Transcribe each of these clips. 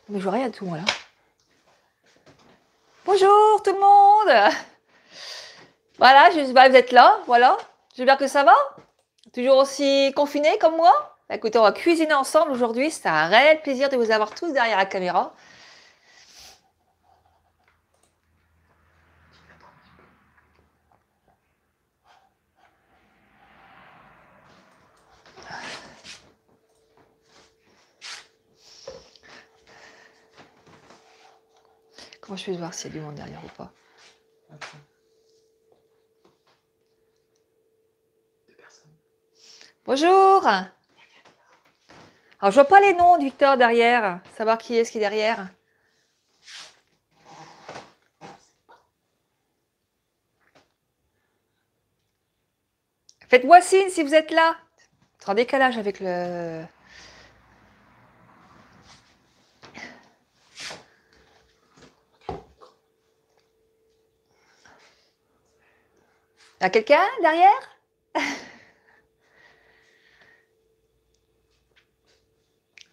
Mais je vois rien de tout, moi, là. Bonjour, tout le monde. Voilà, vous êtes là, voilà. J'espère que ça va. Toujours aussi confiné comme moi. Écoutez, on va cuisiner ensemble aujourd'hui. C'est un réel plaisir de vous avoir tous derrière la caméra. Comment je peux voir s'il y a du monde derrière ou pas? Attends. 2 personnes. Bonjour. Alors, je vois pas les noms de Victor derrière. Savoir qui est-ce qui est derrière. Faites-moi signe si vous êtes là. C'est en décalage avec le... Il y a quelqu'un derrière?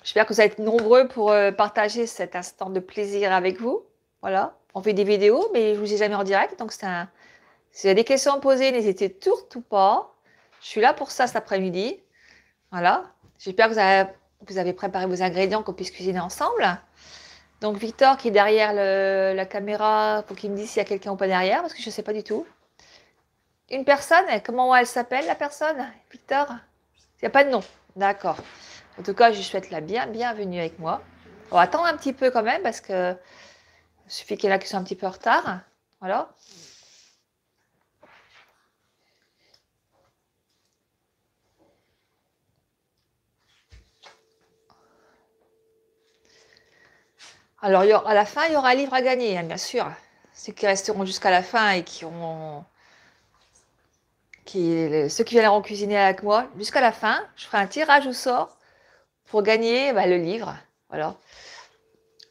J'espère que vous allez être nombreux pour partager cet instant de plaisir avec vous. Voilà, on fait des vidéos, mais je vous ai jamais en direct, donc c'est un... S'il y a des questions à poser, n'hésitez surtout pas. Je suis là pour ça cet après-midi. Voilà, j'espère que vous avez préparé vos ingrédients, qu'on puisse cuisiner ensemble. Donc Victor qui est derrière la caméra, pour qu'il me dise s'il y a quelqu'un ou pas derrière, parce que je ne sais pas du tout. Une personne, comment elle s'appelle la personne, Victor? Il n'y a pas de nom, d'accord. En tout cas, je souhaite la bienvenue avec moi. On va attendre un petit peu quand même parce que il suffit qu'il y en a qui sont un petit peu en retard. Voilà. Alors, à la fin, il y aura un livre à gagner, hein, bien sûr. Ceux qui resteront jusqu'à la fin et ceux qui viendront cuisiner avec moi jusqu'à la fin, je ferai un tirage au sort pour gagner le livre. Voilà.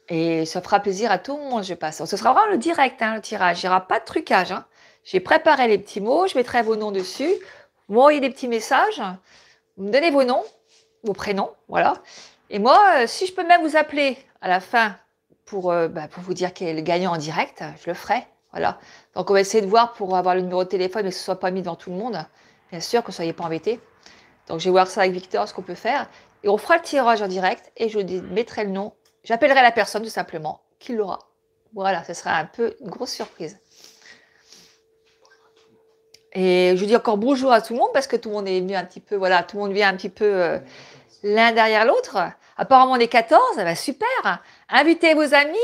Et ça fera plaisir à tout le monde, je passe. Ce sera vraiment le direct, hein, le tirage. Il n'y aura pas de trucage. Hein. J'ai préparé les petits mots, je mettrai vos noms dessus. Vous m'envoyez des petits messages, vous me donnez vos noms, vos prénoms, voilà. Et moi, si je peux même vous appeler à la fin pour vous dire quel est le gagnant en direct, je le ferai. Voilà. Donc on va essayer de voir pour avoir le numéro de téléphone, mais que ce ne soit pas mis devant tout le monde. Bien sûr, que vous ne soyez pas embêtés. Donc je vais voir ça avec Victor, ce qu'on peut faire. Et on fera le tirage en direct et je mettrai le nom. J'appellerai la personne tout simplement qui l'aura. Voilà, ce sera un peu une grosse surprise. Et je dis encore bonjour à tout le monde parce que tout le monde est venu un petit peu, voilà, tout le monde vient un petit peu l'un derrière l'autre. Apparemment, on est 14, super. Invitez vos amis.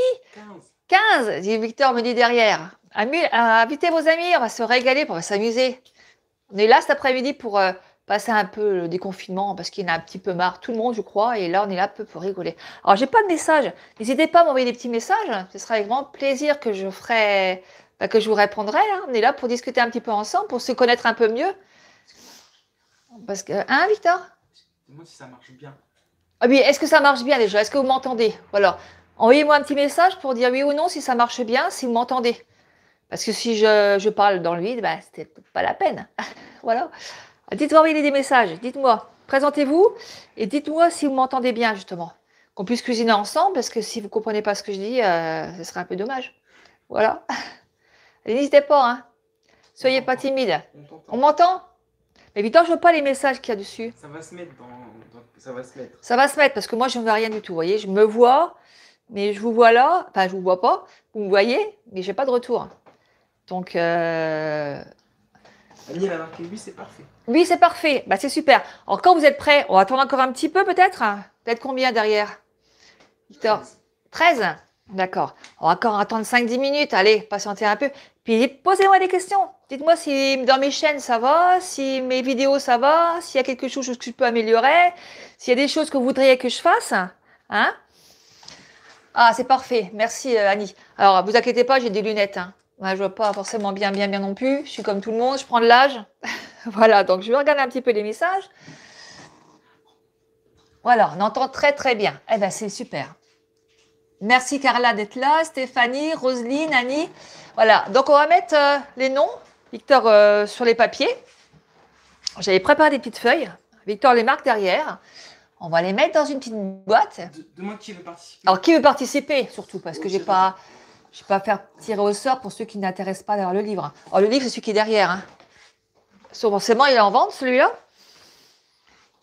15, dit Victor me dit derrière. Invitez vos amis, on va se régaler, on va s'amuser. On est là cet après-midi pour passer un peu le déconfinement parce qu'il y en a un petit peu marre, tout le monde, je crois. Et là, on est là un peu pour rigoler. Alors, j'ai pas de message. N'hésitez pas à m'envoyer des petits messages. Ce sera avec grand plaisir que je ferai, que je vous répondrai. Hein. On est là pour discuter un petit peu ensemble, pour se connaître un peu mieux. Parce que, hein, Victor? Dis-moi si ça marche bien. Ah oui, est-ce que ça marche bien déjà? Est-ce que vous m'entendez? Voilà. Envoyez-moi un petit message pour dire oui ou non si ça marche bien, si vous m'entendez. Parce que si je parle dans le vide, c'était pas la peine. Voilà. Dites-moi, envoyez des messages. Dites-moi, présentez-vous et dites-moi si vous m'entendez bien, justement. Qu'on puisse cuisiner ensemble, parce que si vous ne comprenez pas ce que je dis, ce serait un peu dommage. Voilà. N'hésitez pas, hein. Soyez pas timide. On m'entend? Mais Victor, je ne vois pas les messages qu'il y a dessus. Ça va se mettre ça va se mettre. Ça va se mettre, parce que moi, je ne vois rien du tout. Vous voyez, je me vois, mais je vous vois là. Enfin, je ne vous vois pas. Vous me voyez, mais je n'ai pas de retour. Donc, Ali, elle a marqué oui, c'est parfait. oui, c'est parfait. C'est super. Alors, quand vous êtes prêts, on va attendre encore un petit peu peut-être. Peut-être combien derrière, Victor? 13. D'accord. On va encore attendre 5-10 minutes. Allez, patientez un peu. Puis posez-moi des questions. Dites-moi si dans mes chaînes ça va, si mes vidéos ça va, s'il y a quelque chose que je peux améliorer, s'il y a des choses que vous voudriez que je fasse. Hein? Ah, c'est parfait. Merci, Annie. Alors, vous inquiétez pas, j'ai des lunettes. Hein. Moi, je vois pas forcément bien non plus. Je suis comme tout le monde, je prends de l'âge. Voilà, donc je vais regarder un petit peu les messages. Voilà, on entend très très bien. Eh bien, c'est super. Merci Carla d'être là, Stéphanie, Roselyne, Annie. Voilà, donc on va mettre les noms, Victor, sur les papiers. J'avais préparé des petites feuilles. Victor les marque derrière. On va les mettre dans une petite boîte. Demande qui veut participer. Alors, qui veut participer, surtout, parce que Oh, je ne vais pas faire tirer au sort pour ceux qui n'intéressent pas d'avoir le livre. Alors, le livre, c'est celui qui est derrière. Hein. Forcément, il est en vente, celui-là.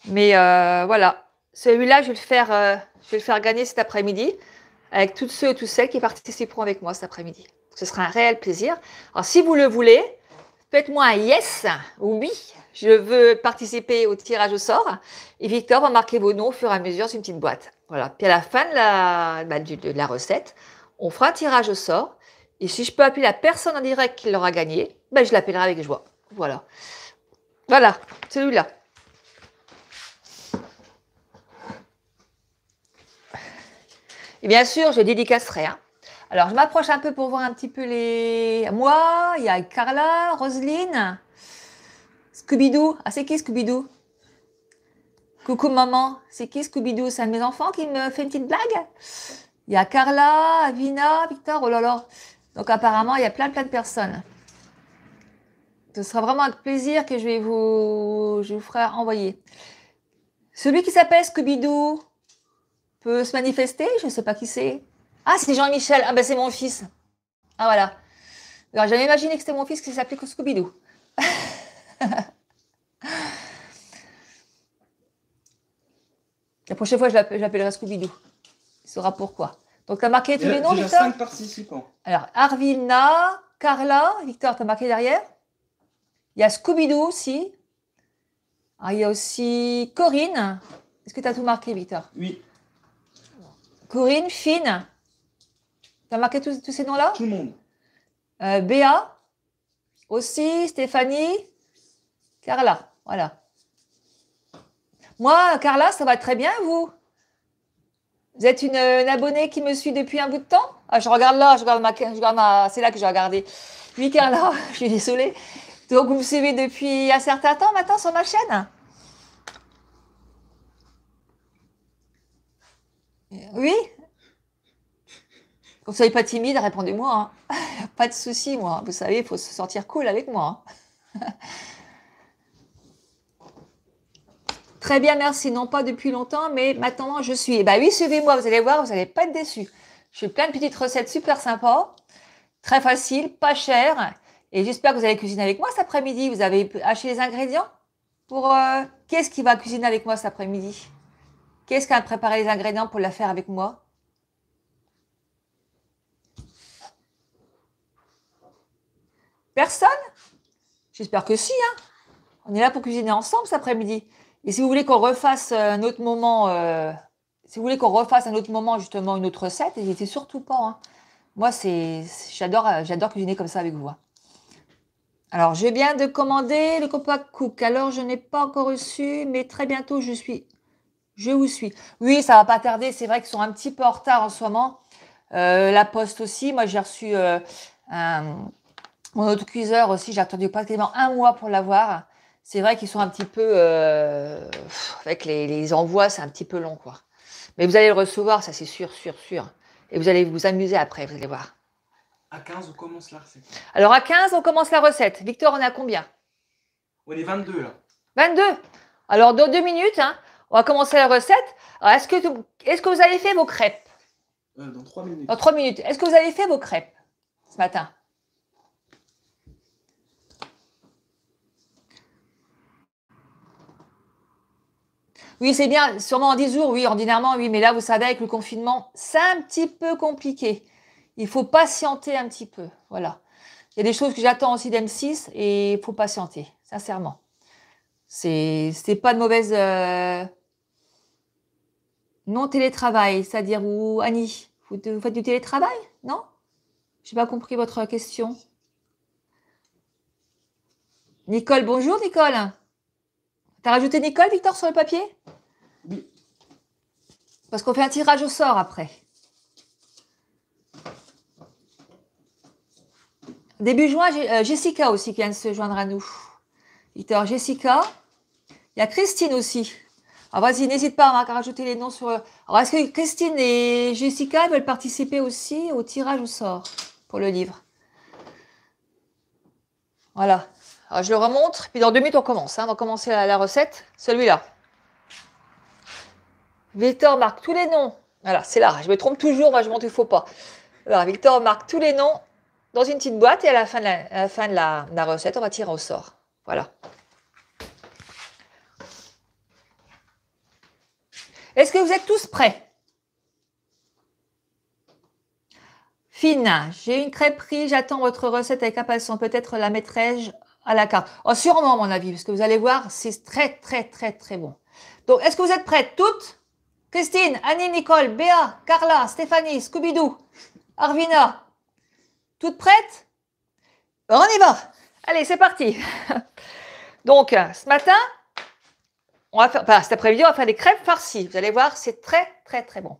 Mais voilà. Celui-là, je vais le faire gagner cet après-midi avec tous ceux et toutes celles qui participeront avec moi cet après-midi. Ce sera un réel plaisir. Alors, si vous le voulez, faites-moi un yes ou oui. Je veux participer au tirage au sort. Et Victor va marquer vos noms au fur et à mesure sur une petite boîte. Voilà. Puis à la fin de la recette, on fera un tirage au sort. Et si je peux appeler la personne en direct qui l'aura gagné, je l'appellerai avec joie. Voilà. Voilà, celui-là. Et bien sûr, je dédicacerai. Hein. Alors, je m'approche un peu pour voir un petit peu les... Moi, il y a Carla, Roselyne, Scooby-Doo. Ah, c'est qui Scooby-Doo? Coucou maman, c'est qui Scooby-Doo? C'est un de mes enfants qui me fait une petite blague? Il y a Carla, Avina, Victor, oh là là. Donc apparemment, il y a plein de personnes. Ce sera vraiment avec plaisir que je vous ferai envoyer. Celui qui s'appelle Scooby-Doo peut se manifester? Je ne sais pas qui c'est. Ah, c'est Jean-Michel. Ah ben c'est mon fils. Ah voilà. Alors j'avais imaginé que c'était mon fils qui s'appelait Scooby-Doo. La prochaine fois, je l'appellerai Scooby-Doo. Il saura pourquoi. Donc, tu as marqué tous les noms, Victor? 5 participants. Alors, Arvina, Carla, Victor, tu as marqué derrière? Il y a Scooby-Doo aussi. Ah, il y a aussi Corinne. Est-ce que tu as tout marqué, Victor? Oui. Corinne, Fine. Tu as marqué tous ces noms-là? Tout le monde. Béa aussi, Stéphanie, Carla. Voilà. Moi, Carla, ça va très bien, vous? Vous êtes une abonnée qui me suit depuis un bout de temps? Ah, je regarde là, c'est là que j'ai regardé. Oui, Carla, je suis désolée. Donc, vous me suivez depuis un certain temps maintenant sur ma chaîne? Oui? Comme vous soyez pas timide, répondez-moi. Hein. Pas de souci, moi. Vous savez, il faut se sentir cool avec moi. Hein. Très bien, merci. Non pas depuis longtemps, mais maintenant je suis. Oui, suivez-moi, vous allez voir, vous n'allez pas être déçus. Je fais plein de petites recettes super sympas, très faciles, pas chères. Et j'espère que vous allez cuisiner avec moi cet après-midi. Vous avez acheté les ingrédients pour... Qu'est-ce qui va cuisiner avec moi cet après-midi? Qu'est-ce qui a préparé les ingrédients pour la faire avec moi? Personne? J'espère que si. Hein. On est là pour cuisiner ensemble cet après-midi. Et si vous voulez qu'on refasse un autre moment, justement une autre recette, n'hésitez surtout pas. Hein. Moi, j'adore cuisiner comme ça avec vous. Hein. Alors, je viens de commander le Compact Cook. Alors, je n'ai pas encore reçu, mais très bientôt, je vous suis. Oui, ça va pas tarder. C'est vrai qu'ils sont un petit peu en retard en ce moment. La Poste aussi. Moi, j'ai reçu mon autocuiseur aussi. J'ai attendu pratiquement un mois pour l'avoir. C'est vrai qu'ils sont un petit peu... avec les envois, c'est un petit peu long, quoi. Mais vous allez le recevoir, ça c'est sûr. Et vous allez vous amuser après, vous allez voir. À 15, on commence la recette. Alors à 15, on commence la recette. Victor, on est à combien? On est 22 là. 22. Alors dans 2 minutes, hein, on va commencer la recette. Alors, est-ce que vous avez fait vos crêpes? Dans 3 minutes. Dans 3 minutes. Est-ce que vous avez fait vos crêpes ce matin? Oui, c'est bien, sûrement en 10 jours, oui, ordinairement, oui, mais là, vous savez, avec le confinement, c'est un petit peu compliqué. Il faut patienter un petit peu, voilà. Il y a des choses que j'attends aussi d'M6 et il faut patienter, sincèrement. C'est pas de mauvaise... non-télétravail, c'est-à-dire où, Annie, vous faites du télétravail, non? Je n'ai pas compris votre question. Nicole, bonjour Nicole. T'as rajouté Nicole, Victor, sur le papier? Oui. Parce qu'on fait un tirage au sort après. Début juin, Jessica aussi qui vient de se joindre à nous. Victor, Jessica. Il y a Christine aussi. Alors vas-y, n'hésite pas à rajouter les noms sur... Alors est-ce que Christine et Jessica veulent participer aussi au tirage au sort pour le livre? Voilà. Alors je le remonte, puis dans 2 minutes on commence. Hein. On va commencer la recette. Celui-là. Victor marque tous les noms. Voilà, c'est là. Je me trompe toujours, moi je montre, il ne faut pas. Alors, Victor marque tous les noms dans une petite boîte et à la fin de la recette, on va tirer au sort. Voilà. Est-ce que vous êtes tous prêts? Fine, j'ai une crêperie, j'attends votre recette avec impatience. Peut-être la mettrai-je à la carte. Oh, sûrement, à mon avis, parce que vous allez voir, c'est très, très, très, très bon. Donc, est-ce que vous êtes prêtes toutes? Christine, Annie, Nicole, Béa, Carla, Stéphanie, Scooby-Doo, Arvina. Toutes prêtes? On y va. Allez, c'est parti. Donc, ce matin, on va faire, enfin, cet après-midi, on va faire des crêpes farcies. Vous allez voir, c'est très, très, très bon.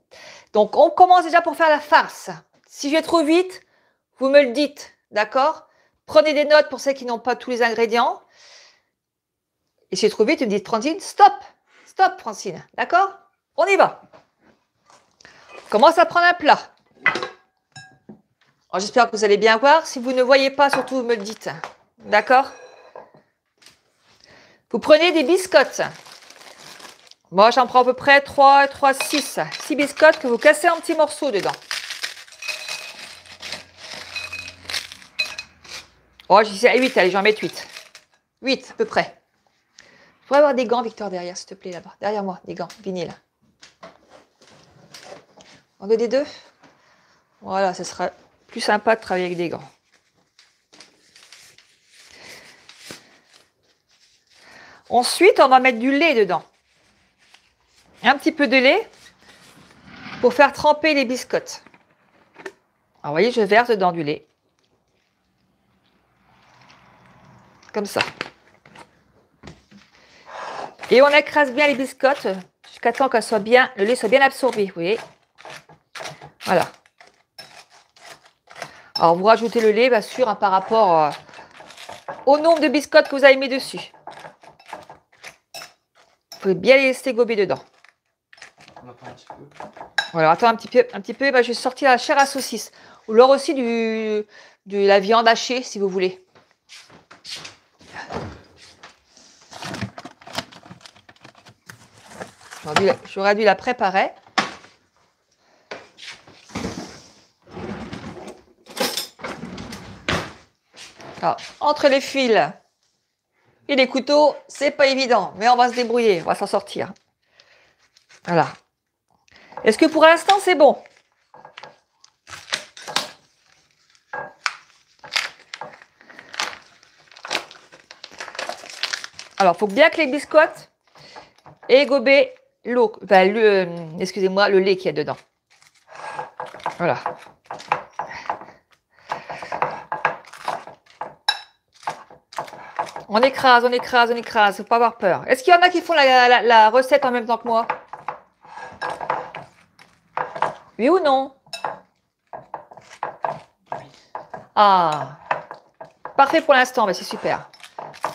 Donc, on commence déjà pour faire la farce. Si je vais trop vite, vous me le dites, d'accord? Prenez des notes pour ceux qui n'ont pas tous les ingrédients. Et si je vais trop vite, vous me dites, Francine, stop. Stop, Francine, d'accord? On y va. On commence à prendre un plat. J'espère que vous allez bien voir. Si vous ne voyez pas, surtout, vous me le dites, d'accord? Vous prenez des biscottes. Moi, j'en prends à peu près 3, 6. 6 biscottes que vous cassez en petits morceaux dedans. Oh, je disais 8, allez, j'en mets 8. 8, à peu près. Je pourrais avoir des gants, Victor, derrière, s'il te plaît, là-bas. Derrière moi, des gants, vinyle. On veut des deux? Voilà, ce sera plus sympa de travailler avec des gants. Ensuite, on va mettre du lait dedans. Un petit peu de lait pour faire tremper les biscottes. Alors, vous voyez, je verse dedans du lait. Comme ça. Et on écrase bien les biscottes jusqu'à temps qu'elle soit bien, le lait soit bien absorbé, vous voyez. Voilà. Alors, vous rajoutez le lait, bien sûr, hein, par rapport au nombre de biscottes que vous avez mis dessus. Vous pouvez bien les laisser gober dedans. On attend un petit peu. Voilà, attends un petit peu, bah, je vais sortir la chair à saucisse. Ou alors aussi de la viande hachée, si vous voulez. J'aurais dû la préparer. Alors, entre les fils et les couteaux, c'est pas évident, mais on va se débrouiller, on va s'en sortir. Voilà. Est-ce que pour l'instant, c'est bon? Alors, il faut bien que les biscottes aient gobé l'eau, enfin, excusez-moi, le lait qu'il y a dedans. Voilà. On écrase, on écrase, on écrase, faut pas avoir peur. Est-ce qu'il y en a qui font la recette en même temps que moi? Oui ou non? Ah, parfait pour l'instant, bah c'est super.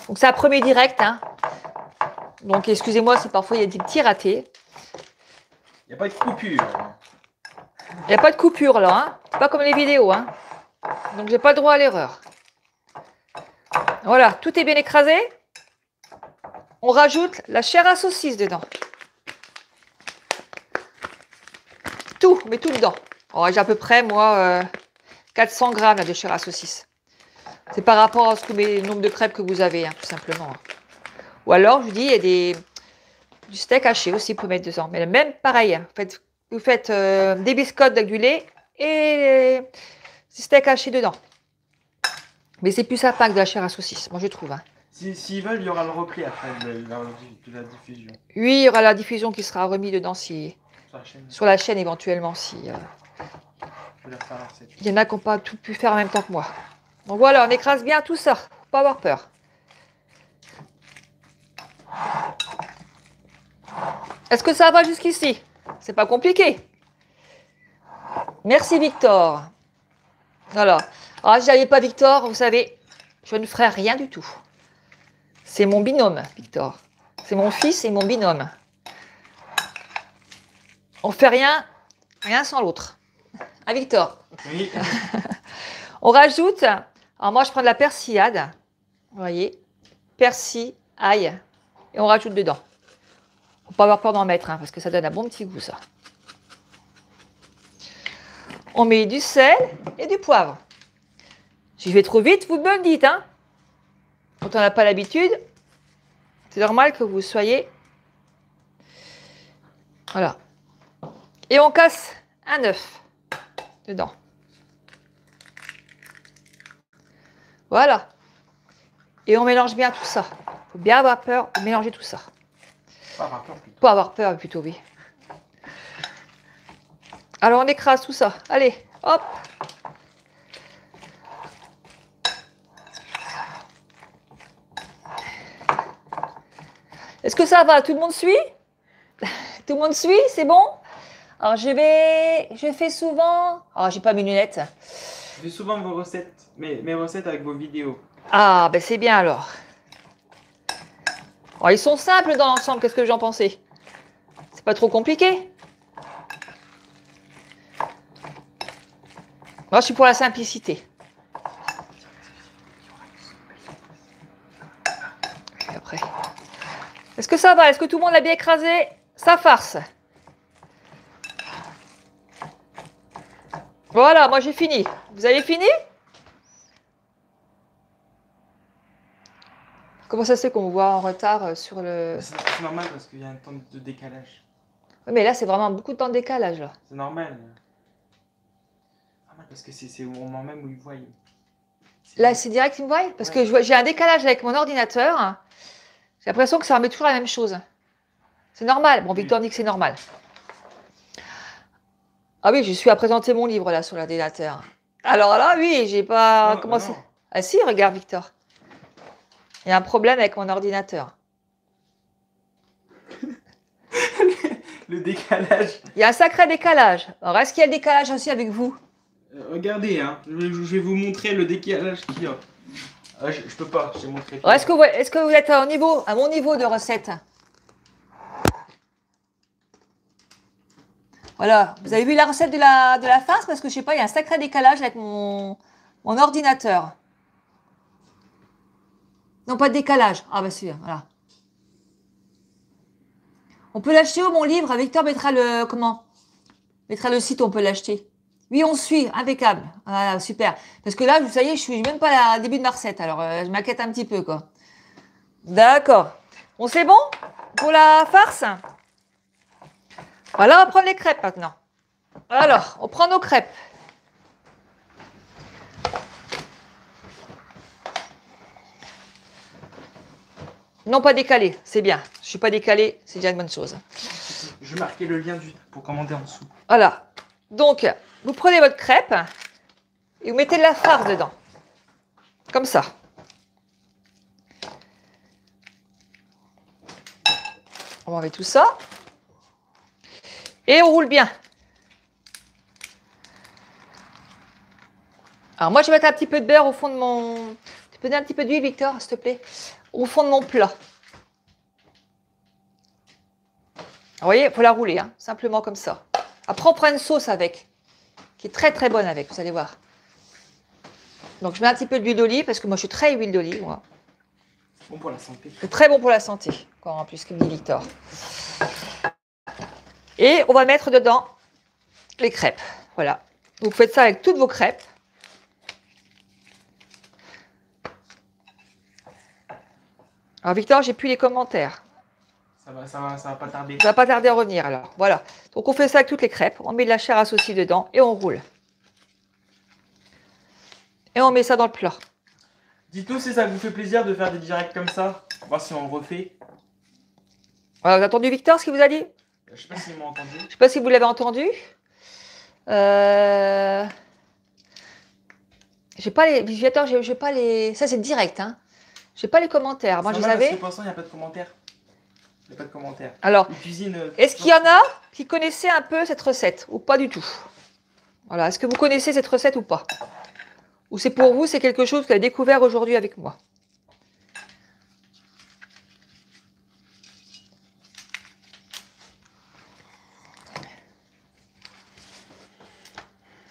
Donc c'est un premier direct, hein. Donc excusez-moi si parfois il y a des petits ratés. Il n'y a pas de coupure. Il n'y a pas de coupure là, hein. C'est pas comme les vidéos, hein. Donc j'ai pas le droit à l'erreur. Voilà, tout est bien écrasé. On rajoute la chair à saucisse dedans. Tout, mais tout dedans. Oh, j'ai à peu près, moi, 400 grammes là, de chair à saucisse. C'est par rapport à le nombre de crêpes que vous avez, hein, tout simplement. Ou alors, je vous dis, il y a du steak haché aussi, vous pouvez mettre dedans. Mais même pareil, hein, vous faites des biscottes avec du lait et du steak haché dedans. Mais c'est plus sympa que de la chair à saucisse, moi je trouve. Hein. S'ils veulent, il y aura le repris après de la diffusion. Oui, il y aura la diffusion qui sera remise dedans sur la chaîne éventuellement si il y en a qui n'ont pas tout pu faire en même temps que moi. Donc voilà, on écrase bien tout ça, faut pas avoir peur. Est-ce que ça va jusqu'ici? C'est pas compliqué. Merci Victor. Voilà. Alors, si j'avais pas Victor, vous savez, je ne ferais rien du tout. C'est mon binôme, Victor. C'est mon fils et mon binôme. On fait rien sans l'autre. Hein, Victor? Oui. On rajoute, alors moi je prends de la persillade, vous voyez, persil, ail, et on rajoute dedans. Faut pas avoir peur d'en mettre, hein, parce que ça donne un bon petit goût, ça. On met du sel et du poivre. Si je vais trop vite, vous me le dites, hein. Quand on n'a pas l'habitude, c'est normal que vous soyez... Voilà. Et on casse un œuf dedans. Voilà. Et on mélange bien tout ça. Il faut bien avoir peur de mélanger tout ça. Pas avoir peur plutôt. Pas avoir peur plutôt, oui. Alors on écrase tout ça. Allez, hop. Est-ce que ça va? Tout le monde suit? Tout le monde suit? C'est bon? Alors je fais souvent... Alors j'ai pas mes lunettes. Je fais souvent vos recettes, mes recettes avec vos vidéos. Ah, ben c'est bien alors. Oh, ils sont simples dans l'ensemble, qu'est-ce que j'en pensais? C'est pas trop compliqué? Moi, je suis pour la simplicité. Et après. Est-ce que ça va? Est-ce que tout le monde a bien écrasé sa farce? Voilà, moi j'ai fini. Vous avez fini? Comment ça se fait qu'on me voit en retard sur le... C'est normal parce qu'il y a un temps de décalage. Oui, mais là, c'est vraiment beaucoup de temps de décalage, là. C'est normal. Parce que c'est au moment même où ils voient. Là, c'est direct, ils me voient? Parce que j'ai un décalage avec mon ordinateur. J'ai l'impression que ça remet toujours la même chose. C'est normal. Bon, Victor dit que c'est normal. Ah oui, je suis à présenter mon livre, là, sur l'ordinateur. Alors là, oui, j'ai pas commencé... Ah si, regarde, Victor. Il y a un problème avec mon ordinateur. Le décalage. Il y a un sacré décalage. Alors, est-ce qu'il y a le décalage aussi avec vous? Regardez, hein, je vais vous montrer le décalage qu'il y a. Ah, je peux pas, je t'ai montré. Est-ce que vous êtes à mon niveau de recette? Voilà, vous avez vu la recette de la farce? Parce que je sais pas, il y a un sacré décalage avec mon ordinateur. Non, pas de décalage. Ah bah c'est bien, voilà. On peut l'acheter où, mon livre? Victor mettra le... Comment? Mettra le site où on peut l'acheter. Oui, on suit, impeccable. Voilà, super. Parce que là, vous savez, je suis même pas au début de ma recette, alors je m'inquiète un petit peu, quoi. D'accord. Bon, c'est bon pour la farce? Voilà, on va prendre les crêpes maintenant. Alors, on prend nos crêpes. Non, pas décalé, c'est bien. Je suis pas décalé, c'est déjà une bonne chose. Je vais marquer le lien pour commander en dessous. Voilà. Donc, vous prenez votre crêpe et vous mettez de la farce dedans. Comme ça. On va enlever tout ça. Et on roule bien. Alors moi, je vais mettre un petit peu de beurre au fond de mon... Tu peux donner un petit peu d'huile, Victor, s'il te plaît? Au fond de mon plat. Vous voyez, il faut la rouler, hein, simplement comme ça. Après, on prend une sauce avec, qui est très très bonne avec, vous allez voir. Donc, je mets un petit peu d'huile d'olive, parce que moi, je suis très huile d'olive, moi. Bon pour la santé. C'est très bon pour la santé, encore en plus, comme dit Victor. Et on va mettre dedans les crêpes. Voilà. Vous faites ça avec toutes vos crêpes. Alors, Victor, j'ai plus les commentaires. Ça va pas tarder. Ça va pas tarder à revenir, alors. Voilà. Donc, on fait ça avec toutes les crêpes. On met de la chair à saucisse dedans et on roule. Et on met ça dans le plat. Dites-nous si ça vous fait plaisir de faire des directs comme ça. Voir si on refait. Voilà, vous avez entendu Victor, ce qu'il vous a dit? Je sais pas s'ils m'ont entendu. Je sais pas si vous l'avez entendu. J'ai pas les... Victor, j'ai pas les... Ça, c'est direct, hein. J'ai pas les commentaires. Moi, je les avais. Pour l'instant, il n'y a pas de commentaires. Il n'y a pas de commentaires. Alors, cuisine, est-ce qu'il y en a qui connaissaient un peu cette recette ou pas du tout? Voilà, est-ce que vous connaissez cette recette ou pas? Ou c'est pour vous, c'est quelque chose que vous avez découvert aujourd'hui avec moi?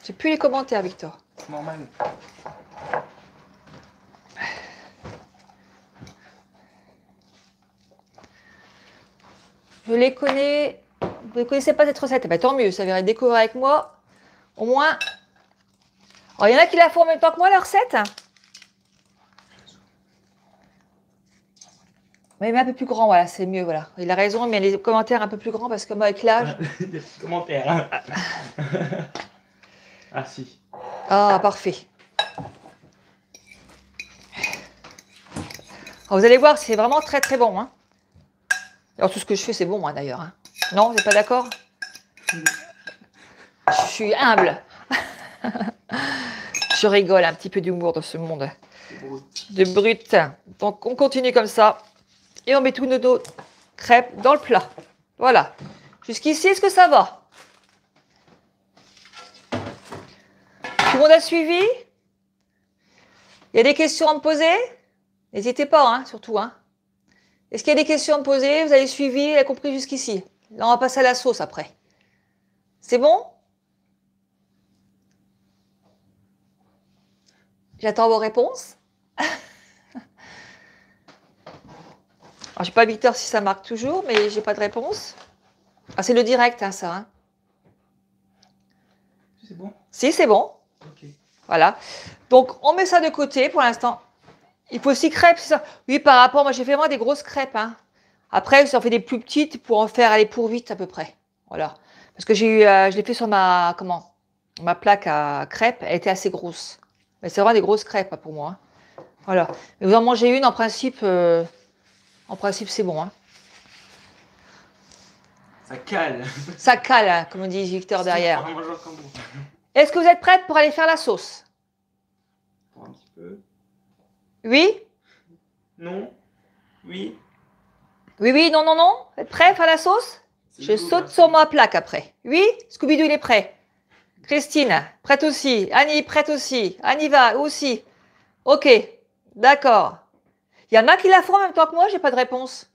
J'ai plus les commentaires, Victor. C'est normal. Je je les connais. Vous ne connaissez pas cette recette? Ben, tant mieux, ça verrait découvrir avec moi. Au moins. Alors, il y en a qui la font en même temps que moi, la recette. Mais un peu plus grand, voilà, c'est mieux, voilà. Il a raison, mais les commentaires un peu plus grands parce que moi, avec l'âge. Des commentaires. Ah si. Ah, parfait. Alors, vous allez voir, c'est vraiment très très bon. Hein. Alors, tout ce que je fais, c'est bon, moi, d'ailleurs. Hein. Non, vous n'êtes pas d'accord? Je suis humble. Je rigole, un petit peu d'humour dans ce monde de brut. Donc, on continue comme ça. Et on met tous nos crêpes dans le plat. Voilà. Jusqu'ici, est-ce que ça va? Tout le monde a suivi? Il y a des questions à me poser? N'hésitez pas, hein, surtout. Hein. Est-ce qu'il y a des questions à me poser? Vous avez suivi, vous avez compris jusqu'ici? Là, on va passer à la sauce après. C'est bon? J'attends vos réponses. Alors, je n'ai pas 8 heures si ça marque toujours, mais j'ai pas de réponse. Ah, c'est le direct, hein, ça. Hein. C'est bon? Si, c'est bon. Ok. Voilà. Donc, on met ça de côté pour l'instant. Il faut 6 crêpes, c'est ça? Oui, par rapport, moi, j'ai fait vraiment des grosses crêpes. Hein. Après, j'en fais des plus petites pour en faire aller pour vite à peu près. Voilà. Parce que j'ai eu, je l'ai fait sur ma plaque à crêpes. Elle était assez grosse. Mais c'est vraiment des grosses crêpes pour moi. Hein. Voilà. Mais vous en mangez une, en principe, c'est bon. Hein. Ça cale. Ça cale, hein, comme on dit Victor derrière. On mange comme bon. Est-ce que vous êtes prête pour aller faire la sauce? Pour un petit peu. Oui? Non. Oui. Oui, oui, non, non, non. Vous êtes prêts à faire la sauce? Je saute sur ma plaque après. Oui? Scooby-Doo, il est prêt. Christine, prête aussi. Annie, prête aussi. Annie va aussi. Ok, d'accord. Il y en a qui la font en même temps que moi, j'ai pas de réponse.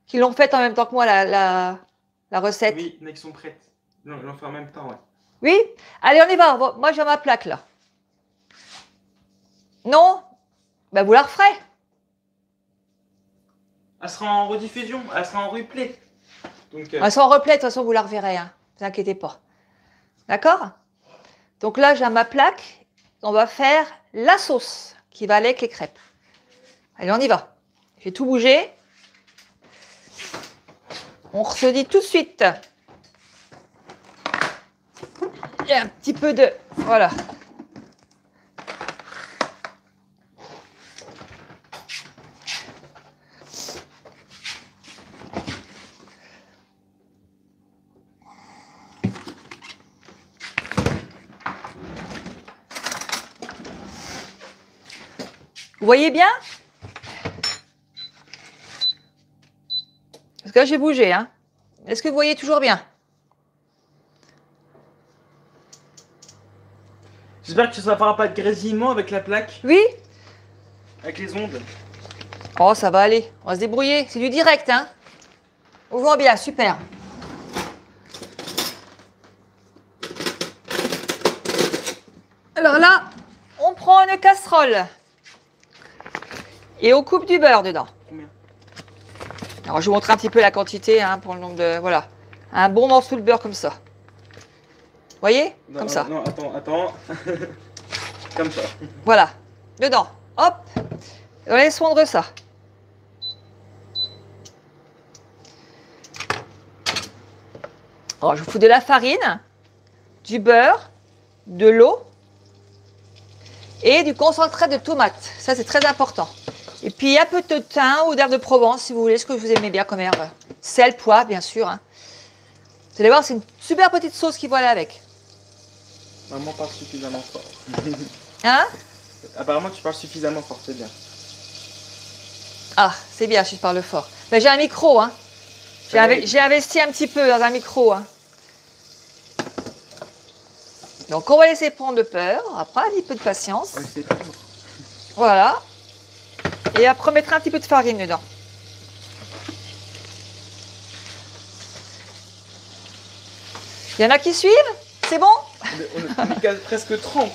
Qui l'ont faite en même temps que moi, la recette. Oui, il y en a qui sont prêtes. Non, ils l'ont fait en même temps, ouais. Oui? Allez, on y va. Moi, j'ai ma plaque là. Non? Ben, vous la referez. Elle sera en rediffusion, elle sera en replay. Donc, Elle sera en replay, de toute façon, vous la reverrez. Hein. Ne vous inquiétez pas. D'accord? Donc là, j'ai ma plaque. On va faire la sauce qui va aller avec les crêpes. Allez, on y va. J'ai tout bougé. On se dit tout de suite. Il y a un petit peu de... Voilà. Vous voyez bien? Parce que là, j'ai bougé. Hein. Est-ce que vous voyez toujours bien? j'espère que ça ne fera pas de grésillement avec la plaque, Oui? avec les ondes. Oh, ça va aller. On va se débrouiller. C'est du direct, hein? On voit bien, super. Alors là, on prend une casserole. Et on coupe du beurre dedans. Combien? Alors, je vous montre un petit peu la quantité hein, pour le nombre de... Voilà. Un bon morceau de beurre comme ça. Vous voyez? Non, comme ça. Non, attends. Comme ça. Voilà. Dedans. Hop. Et on laisse fondre ça. Alors, je vous fous de la farine, du beurre, de l'eau et du concentré de tomate. Ça, c'est très important. Et puis, un peu de thym ou d'herbe de Provence, si vous voulez, ce que vous aimez bien comme herbe. Sel, poivre, bien sûr. Hein. Vous allez voir, c'est une super petite sauce qui va aller avec. Maman parle suffisamment fort. Hein? Apparemment, tu parles suffisamment fort, c'est bien. Ah, c'est bien si je parle fort. Ben, j'ai un micro, hein. J'ai investi un petit peu dans un micro, hein. Donc, on va laisser prendre le beurre. Après, un petit peu de patience. Ouais, c'est tout. Voilà. Et après, mettre un petit peu de farine dedans. Il y en a qui suivent? C'est bon? On est presque 30.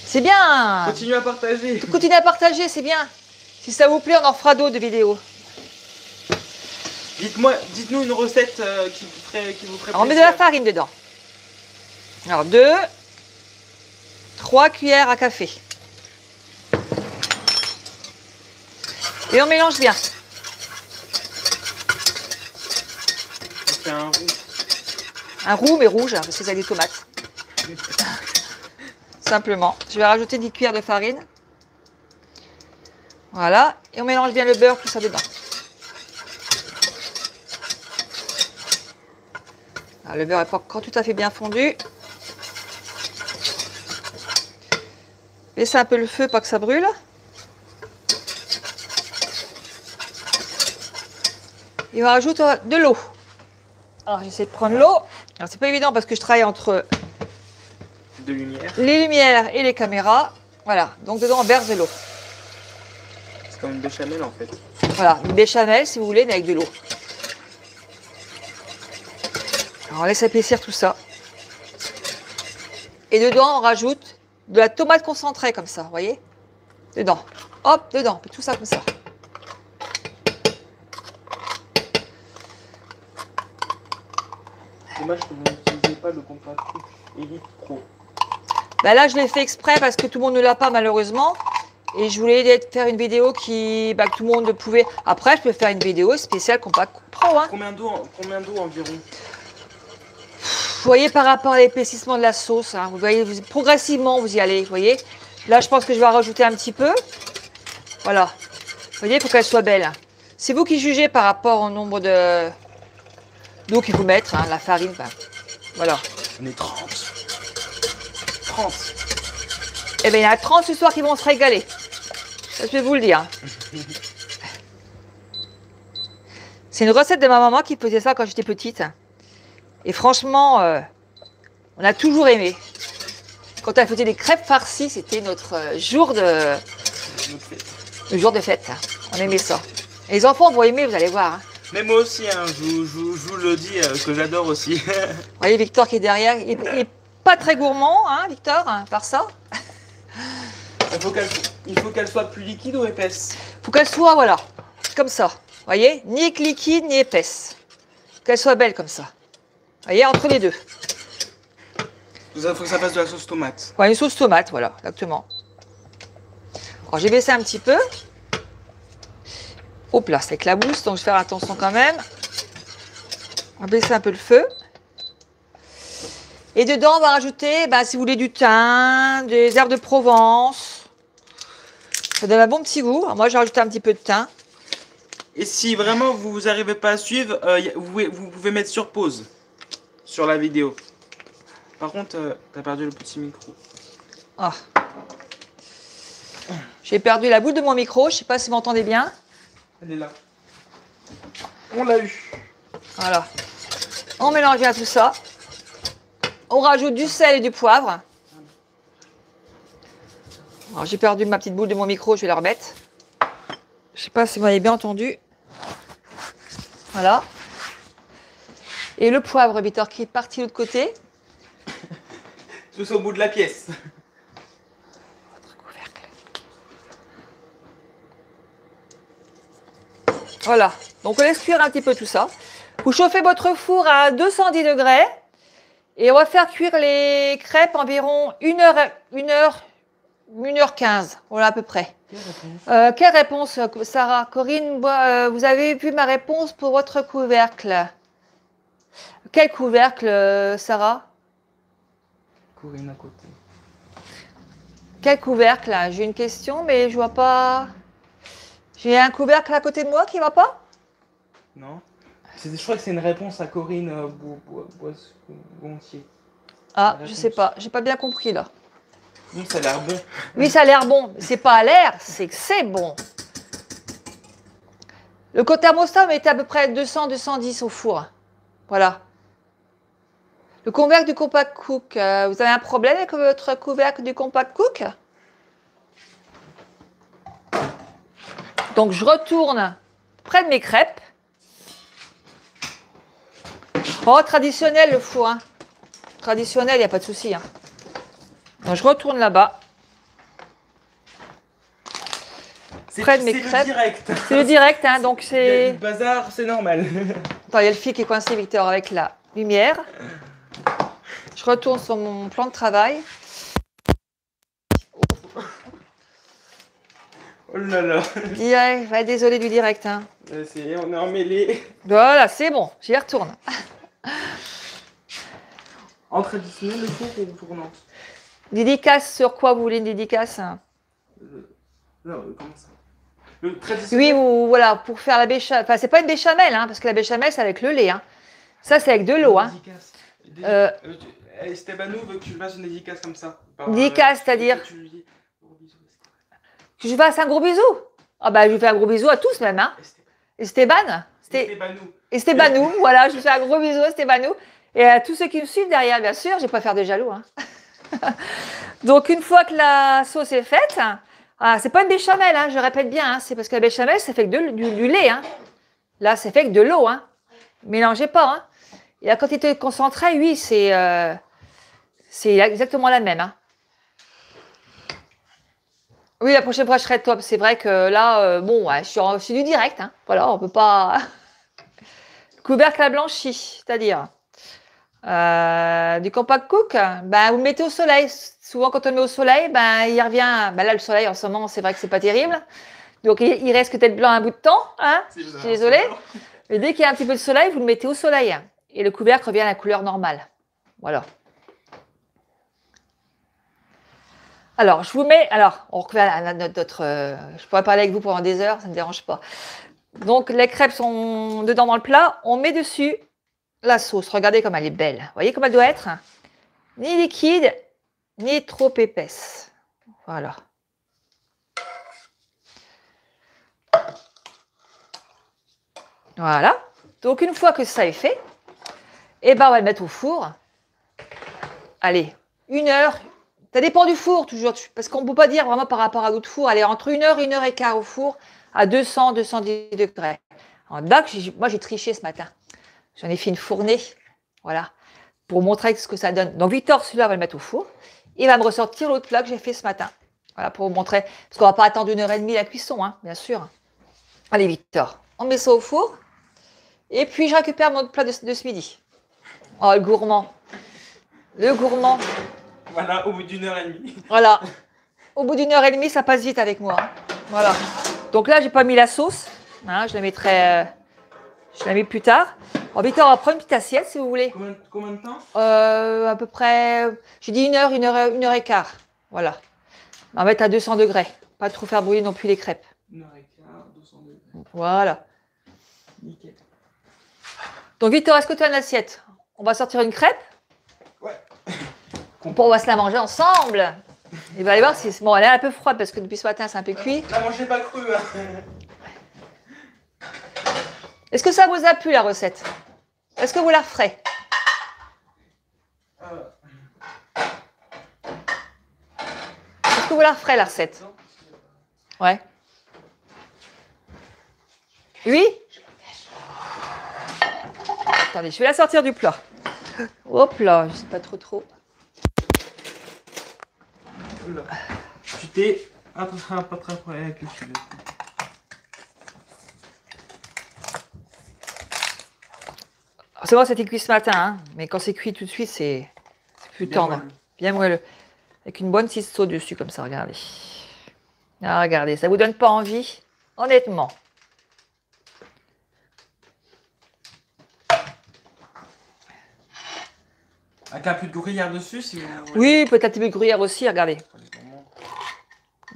C'est bien. Continue à partager. Continuez à partager, c'est bien. Si ça vous plaît, on en fera d'autres vidéos. Dites-nous une recette qui vous ferait Alors, on met de plaisir. la farine dedans. Alors 2, 3 cuillères à café. Et on mélange bien. On fait un roux. Un roux mais rouge, hein, parce que ça a des tomates. Simplement. Je vais rajouter 10 cuillères de farine. Voilà. Et on mélange bien le beurre, tout ça dedans. Alors, le beurre n'est pas encore tout à fait bien fondu. Laissez un peu le feu, pas que ça brûle. Et on rajoute de l'eau. Alors j'essaie de prendre l'eau. Alors c'est pas évident parce que je travaille entre De lumière. les lumières et les caméras. Voilà, donc dedans on verse de l'eau. C'est comme une béchamel en fait. Voilà, une béchamel si vous voulez, mais avec de l'eau. Alors on laisse épaissir tout ça. Et dedans on rajoute de la tomate concentrée comme ça, vous voyez? Dedans. Hop, dedans, tout ça comme ça. Dommage que vous n'utilisez pas le Compact Cook Elite Pro. Ben là je l'ai fait exprès parce que tout le monde ne l'a pas malheureusement. Et je voulais faire une vidéo que tout le monde pouvait. Après, je peux faire une vidéo spéciale Compact Cook Pro. Hein. Combien d'eau environ? Vous voyez par rapport à l'épaississement de la sauce, hein, vous voyez progressivement vous y allez, vous voyez. Là, je pense que je vais en rajouter un petit peu. Voilà. Vous voyez, il faut qu'elle soit belle. C'est vous qui jugez par rapport au nombre d'eau qu'il faut mettre, hein, la farine. Ben, voilà. On est 30. 30. Eh bien, il y en a 30 ce soir qui vont se régaler. Ça, je vais vous le dire. C'est une recette de ma maman qui faisait ça quand j'étais petite. Et franchement, on a toujours aimé. Quand elle faisait des crêpes farcies, c'était notre jour de fête. On aimait ça. Et les enfants vont aimer, vous allez voir. Hein. Mais moi aussi, hein, je vous le dis, que j'adore aussi. Vous voyez Victor qui est derrière. Il n'est pas très gourmand, hein, Victor, hein, par ça. Il faut qu'elle soit plus liquide ou épaisse? Il faut qu'elle soit, voilà, comme ça. Vous voyez, ni liquide, ni épaisse. Qu'elle soit belle comme ça. Vous voyez, entre les deux. Il faut que ça fasse de la sauce tomate. Ouais, une sauce tomate, voilà, exactement. Alors, j'ai baissé un petit peu. Hop là, c'est avec la mousse, donc je vais faire attention quand même. On va baisser un peu le feu. Et dedans, on va rajouter, si vous voulez, du thym, des herbes de Provence. Ça donne un bon petit goût. Alors, moi, j'ai rajouté un petit peu de thym. Et si vraiment vous n'arrivez pas à suivre, vous pouvez mettre sur pause sur la vidéo. Par contre, t'as perdu le petit micro. Ah. J'ai perdu la boule de mon micro. Je ne sais pas si vous m'entendez bien. Elle est là. On l'a eu. Voilà. On mélange bien tout ça. On rajoute du sel et du poivre. Alors j'ai perdu ma petite boule de mon micro, je vais la remettre. Je ne sais pas si vous m'avez bien entendu. Voilà. Et le poivre, Victor, qui est parti de l'autre côté. Tous au bout de la pièce. Votre couvercle. Voilà. Donc on laisse cuire un petit peu tout ça. Vous chauffez votre four à 210 degrés. Et on va faire cuire les crêpes environ 1h15. Voilà à peu près. Quelle réponse, Sarah? Corinne, vous avez vu ma réponse pour votre couvercle. Quel couvercle, Sarah? Corinne à côté. Quel couvercle? J'ai une question, mais je vois pas. J'ai un couvercle à côté de moi qui va pas? Non. Je crois que c'est une réponse à Corinne Gontier. Ah, je sais pas. J'ai pas bien compris là. Ça a l'air bon. Oui, ça a l'air bon. C'est pas à l'air, c'est que c'est bon. Le thermostat mettait à peu près 200-210 au four. Voilà. Le couvercle du Compact Cook, vous avez un problème avec votre couvercle du Compact Cook? Donc je retourne près de mes crêpes. Oh, traditionnel le four. Hein. Traditionnel, il n'y a pas de souci. Hein. Donc je retourne là-bas. près de mes C'est crêpes. le direct. C'est le direct, hein, donc Il y a c'est... du bazar, c'est normal. Attends, il y a le fil qui est coincé, Victor, avec la lumière. Je retourne sur mon plan de travail. Oh là là. Direct, ouais, désolé du direct. Hein. On est emmêlés. Voilà, c'est bon, j'y retourne. En traditionnel, le four ou tournant? Dédicace sur quoi vous voulez une dédicace? Non, comment ça? Le traditionnel. Oui, ou voilà, pour faire la béchamel. Enfin, c'est pas une béchamel, hein, parce que la béchamel, c'est avec le lait. Hein. Ça, c'est avec de l'eau. Hein. Estebanou veut que tu lui fasses une dédicace comme ça. Dédicace, c'est-à-dire que je fasse un gros bisou. Ah bah, je lui fais un gros bisou à tous même. Hein. Esteban. Estebanou, voilà, je lui fais un gros bisou à Estebanou. Et à tous ceux qui me suivent derrière, bien sûr, je ne vais pas faire de jaloux. Hein. Donc, une fois que la sauce est faite, c'est pas une béchamel, hein, je répète bien, hein, c'est parce que la béchamel, c'est fait que du lait. Hein. Là, c'est fait que de l'eau. Hein. Mélangez pas. Hein. Et la quantité concentrée, oui, c'est exactement la même. Hein. Oui, la prochaine fois, je serai top. C'est vrai que là, bon, ouais, je suis du direct. Hein. Voilà, on peut pas... Couvercle à blanchi, c'est-à-dire du compact cook, ben, vous le mettez au soleil. Souvent, quand on le met au soleil, ben, il revient... Ben là, le soleil, en ce moment, c'est vrai que c'est pas terrible. Donc, il reste peut-être blanc un bout de temps. Hein. Je suis désolée. Mais dès qu'il y a un petit peu de soleil, vous le mettez au soleil. Et le couvercle revient à la couleur normale. Voilà. Alors, je vous mets... Alors, on revient à notre... je pourrais parler avec vous pendant des heures, ça ne me dérange pas. Donc, les crêpes sont dedans dans le plat. On met dessus la sauce. Regardez comme elle est belle. Vous voyez comme elle doit être? Ni liquide, ni trop épaisse. Voilà. Voilà. Donc, une fois que ça est fait, eh ben, on va le mettre au four. Allez, 1 heure. Ça dépend du four, toujours. Parce qu'on ne peut pas dire vraiment par rapport à d'autres fours. Allez, entre 1 heure et 1 heure et quart au four à 200, 210 degrés. En DAC, moi, j'ai triché ce matin. J'en ai fait une fournée. Voilà. Pour montrer ce que ça donne. Donc, Victor, celui-là, va le mettre au four. Il va me ressortir l'autre plat que j'ai fait ce matin. Voilà, pour vous montrer. Parce qu'on ne va pas attendre 1 heure et demie la cuisson, hein, bien sûr. Allez, Victor, on met ça au four. Et puis, je récupère mon autre plat de ce midi. Oh, le gourmand. Le gourmand. Voilà, au bout d'1 heure et demie. Voilà. Au bout d'1 heure et demie, ça passe vite avec moi. Hein. Voilà. Donc là, j'ai pas mis la sauce. Hein, je la mettrai... je la mets plus tard. Alors, Victor, on va prendre une petite assiette, si vous voulez. Combien de temps? À peu près... J'ai dit 1 heure, 1 heure et quart. Voilà. On va mettre à 200 degrés. Pas trop faire brûler non plus les crêpes. 1 heure et quart, 200 degrés. Voilà. Nickel. Donc, Victor, est-ce que tu as une assiette? On va sortir une crêpe. Ouais. On va se la manger ensemble. Et vous allez voir, bon, elle est un peu froide parce que depuis ce matin, c'est un peu cuit. La mangez pas crue. Hein. Est-ce que ça vous a plu, la recette? Est-ce que vous la referez? Est-ce que vous la referez, la recette? Ouais. Oui? Attendez, je vais la sortir du plat. Hop là, je sais pas trop. Tu t'es pas très près avec le filet. C'est vrai, c'était cuit ce matin, hein, mais quand c'est cuit tout de suite, c'est plus tendre. Bien moelleux. Avec une bonne ciseau dessus, comme ça, regardez. Ah, regardez, ça vous donne pas envie? Honnêtement. Avec un peu de gruyère dessus, si vous voulez. Oui, peut-être un petit peu de gruyère aussi, regardez.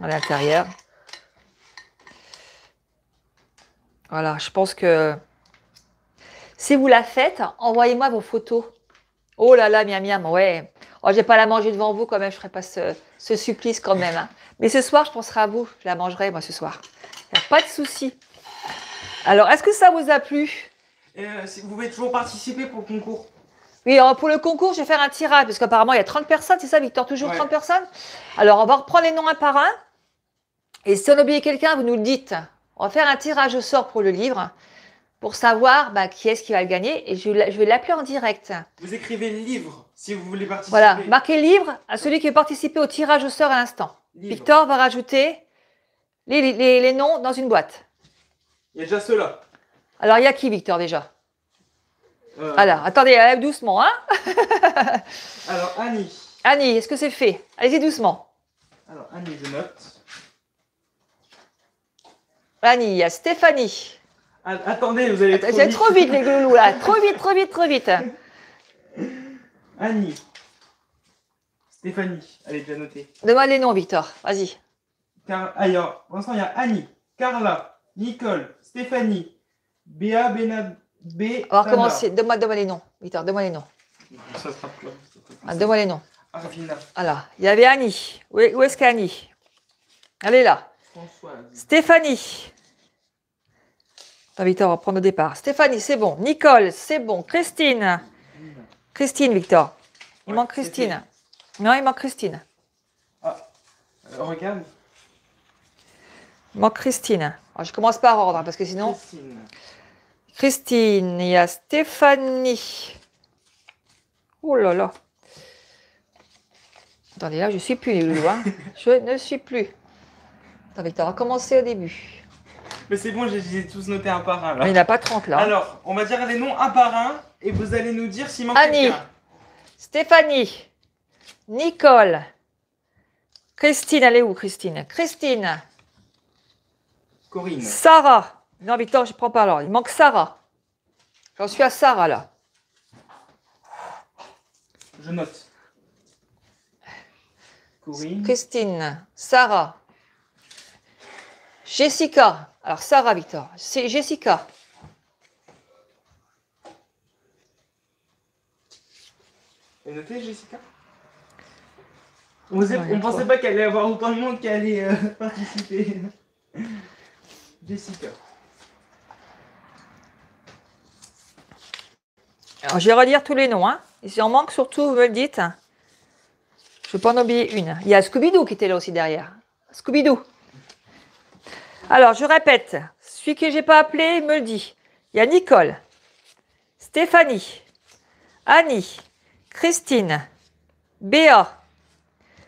À l'intérieur. Voilà, je pense que si vous la faites, envoyez-moi vos photos. Oh là là, miam miam, ouais. Oh, je vais pas la manger devant vous quand même, je ferai pas ce supplice quand même. Hein. Mais ce soir, je penserai à vous. Je la mangerai, moi, ce soir. Il n'y a pas de souci. Alors, est-ce que ça vous a plu? Vous pouvez toujours participer pour le concours. Oui, alors pour le concours, je vais faire un tirage, parce qu'apparemment, il y a 30 personnes, c'est ça, Victor? Toujours ouais. 30 personnes? Alors, on va reprendre les noms un par un. Et si on a oublié quelqu'un, vous nous le dites. On va faire un tirage au sort pour le livre, pour savoir qui est-ce qui va le gagner. Et je vais l'appeler en direct. Vous écrivez le livre, si vous voulez participer. Voilà, marquez livre à celui qui veut participer au tirage au sort à l'instant. Victor va rajouter les noms dans une boîte. Il y a déjà ceux-là. Alors, il y a qui, Victor, déjà? Alors, attendez, doucement, hein. alors, Annie. Annie, est-ce que c'est fait? Allez-y doucement. Alors, Annie, je note. Annie, il y a Stéphanie. Ah, attendez, vous allez C'est trop vite, les gloulous, là. Trop vite, trop vite, trop vite. Annie. Stéphanie, elle est déjà notée. Donne-moi les noms, Victor. Vas-y. Alors, pour l'instant, il y a Annie, Carla, Nicole, Stéphanie, Béa, Benabé. On va recommencer. Donne-moi les noms, Victor. Donne-moi les noms. Ça sera plein. Donne-moi les noms. Arvina. Alors, il y avait Annie. Où est-ce qu'Annie? Elle est là. Françoise. Stéphanie. Attends, Victor, on va prendre au départ. Stéphanie, c'est bon. Nicole, c'est bon. Christine. Christine, Victor. Il manque Christine. Non, il manque Christine. Ah, regarde. Il manque Christine. Alors, je commence par ordre, parce que sinon... Christine, il y a Stéphanie. Oh là là. Attendez, là, je ne suis plus, les loulous. Hein. Je ne suis plus. Attends, Victor, on va commencer au début. Mais c'est bon, j'ai tous noté un par un. Là. Mais il n'y en a pas 30 là. Alors, on va dire les noms un par un et vous allez nous dire s'il manque Annie, quelqu'un. Stéphanie, Nicole, Christine, elle est où Christine? Christine, Corinne. Sarah. Non, Victor, je ne prends pas alors. Il manque Sarah. J'en suis à Sarah là. Je note. Corinne. Christine, Sarah, Jessica. Alors Sarah, Victor, c'est Jessica. Vous avez noté, Jessica? On ne pensait pas qu'elle allait avoir autant de monde qu'elle allait participer. Jessica. Alors je vais relire tous les noms. Hein. Et si on manque, surtout, vous me le dites. Je ne vais pas en oublier une. Il y a Scooby-Doo qui était là aussi derrière. Scooby-Doo. Alors, je répète. Celui que je n'ai pas appelé, il me le dit. Il y a Nicole, Stéphanie, Annie, Christine, Béa,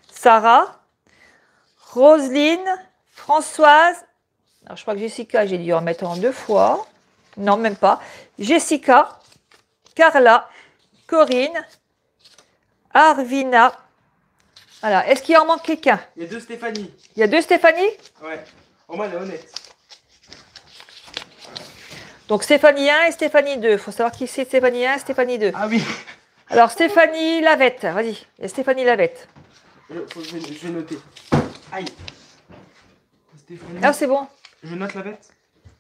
Sarah, Roselyne, Françoise. Alors, je crois que Jessica, j'ai dû en mettre en 2 fois. Non, même pas. Jessica, Carla, Corinne, Arvina. Voilà. Est-ce qu'il en manque quelqu'un? Il y a 2 Stéphanie. Il y a 2 Stéphanie? Ouais. Au moins, elle est honnête. Donc Stéphanie 1 et Stéphanie 2. Il faut savoir qui c'est Stéphanie 1 et Stéphanie 2. Ah oui. Alors Stéphanie Lavette, vas-y. Il y a Stéphanie Lavette. Je vais noter. Aïe. Stéphanie. Ah, c'est bon. Je note la bête.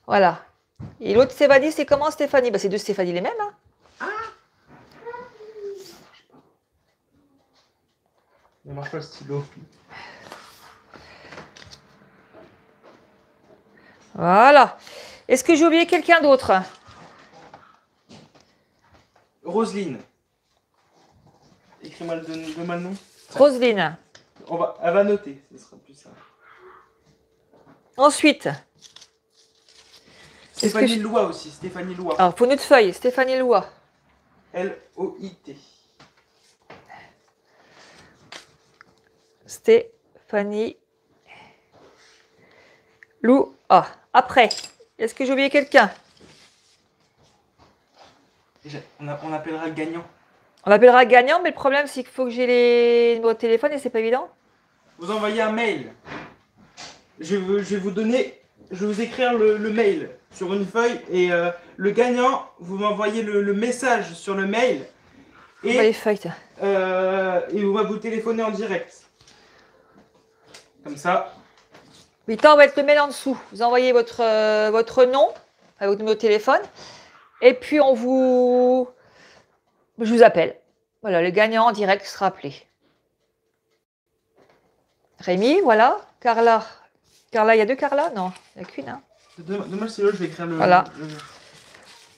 Voilà. Et l'autre Stéphanie, c'est comment Stéphanie? Bah, c'est 2 Stéphanie les mêmes. Hein. Ne marche pas le stylo. Voilà. Est-ce que j'ai oublié quelqu'un d'autre? Roselyne. Écris-moi le nom. Roselyne. Elle va noter, ce sera plus simple. Ensuite. Stéphanie Lois aussi, Stéphanie Lois. Alors, pour notre feuille, Stéphanie Lois. L-O-I-T. Stéphanie Loua. Après, est-ce que j'ai oublié quelqu'un? On appellera le gagnant. On appellera le gagnant, mais le problème, c'est qu'il faut que j'ai les numéros de téléphone et c'est pas évident. Vous envoyez un mail. Je vais vous écrire le mail sur une feuille et le gagnant, vous m'envoyez le message sur le mail et, les feuilles, et on va vous téléphoner en direct. Comme ça. Victor, on va mettre le mail en dessous. Vous envoyez votre nom, avec votre numéro de téléphone, et puis je vous appelle. Voilà, le gagnant en direct sera appelé. Rémi, voilà. Carla, il y a 2 Carla? Non, il n'y a qu'une. Hein. Demain, c'est là, je vais écrire le... Voilà.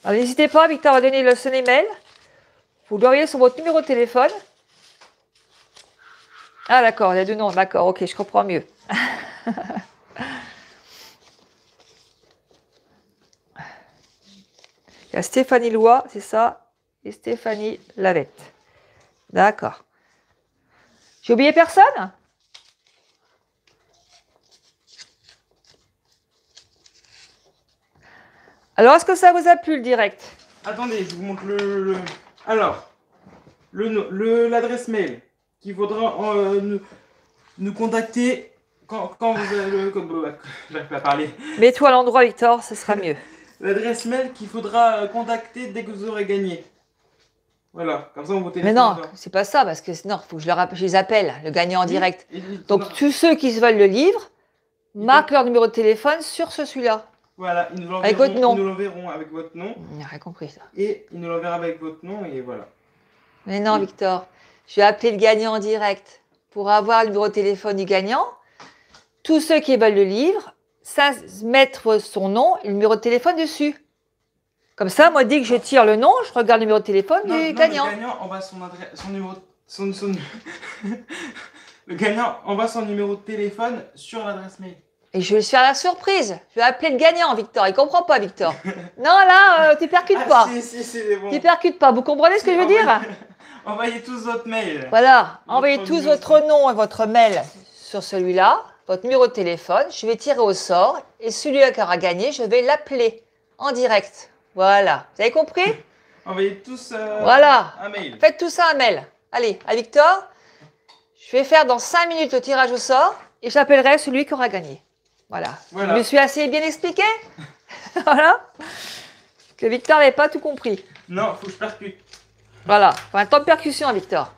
Alors, n'hésitez pas, Victor va donner son email. Vous l'envoyez sur votre numéro de téléphone. Ah, d'accord, il y a 2 noms. D'accord, ok, je comprends mieux. Il y a Stéphanie Lois, c'est ça, et Stéphanie Lavette. D'accord. J'ai oublié personne? Alors, est-ce que ça vous a plu le direct? Attendez, je vous montre alors, l'adresse mail qu'il faudra nous contacter quand vous avez j'arrive pas à parler. Mets-toi à l'endroit, Victor, ce sera mieux. L'adresse mail qu'il faudra contacter dès que vous aurez gagné. Voilà, comme ça on vous Mais téléphone. non, c'est pas ça, parce que sinon, il faut que je les appelle, le gagnant en direct. non. Donc, tous ceux qui se veulent le livre, marquent leur numéro de téléphone sur celui-là. Voilà, ils nous Avec votre nom. Ils nous l'enverront avec votre nom. Il n'a rien compris, ça. Et ils nous l'enverront avec votre nom et voilà. Mais non, Oui. Victor, je vais appeler le gagnant en direct pour avoir le numéro de téléphone du gagnant. Tous ceux qui veulent le livre, ça, mettre son nom et le numéro de téléphone dessus. Comme ça, moi, dès que je tire le nom, je regarde le numéro de téléphone du gagnant. Le gagnant envoie son adresse, son numéro, le gagnant envoie son numéro de téléphone sur l'adresse mail. Et je vais se faire la surprise. Je vais appeler le gagnant, Victor. Il comprend pas, Victor. Non, là, tu percutes pas. Si, c'est bon. Tu percutes pas. Vous comprenez ce que je veux dire? Envoyez tous votre mail. Voilà. Envoyez tous votre nom et votre mail sur celui-là, votre numéro de téléphone. Je vais tirer au sort et celui qui aura gagné, je vais l'appeler en direct. Voilà. Vous avez compris? Envoyez tous voilà. un mail. Faites tout ça un mail. Allez, à Victor, je vais faire dans 5 minutes le tirage au sort et j'appellerai celui qui aura gagné. Voilà. Je me suis assez bien expliqué. Voilà. Que Victor n'avait pas tout compris. Non, faut que je percute. Voilà. Faut un temps de percussion, Victor.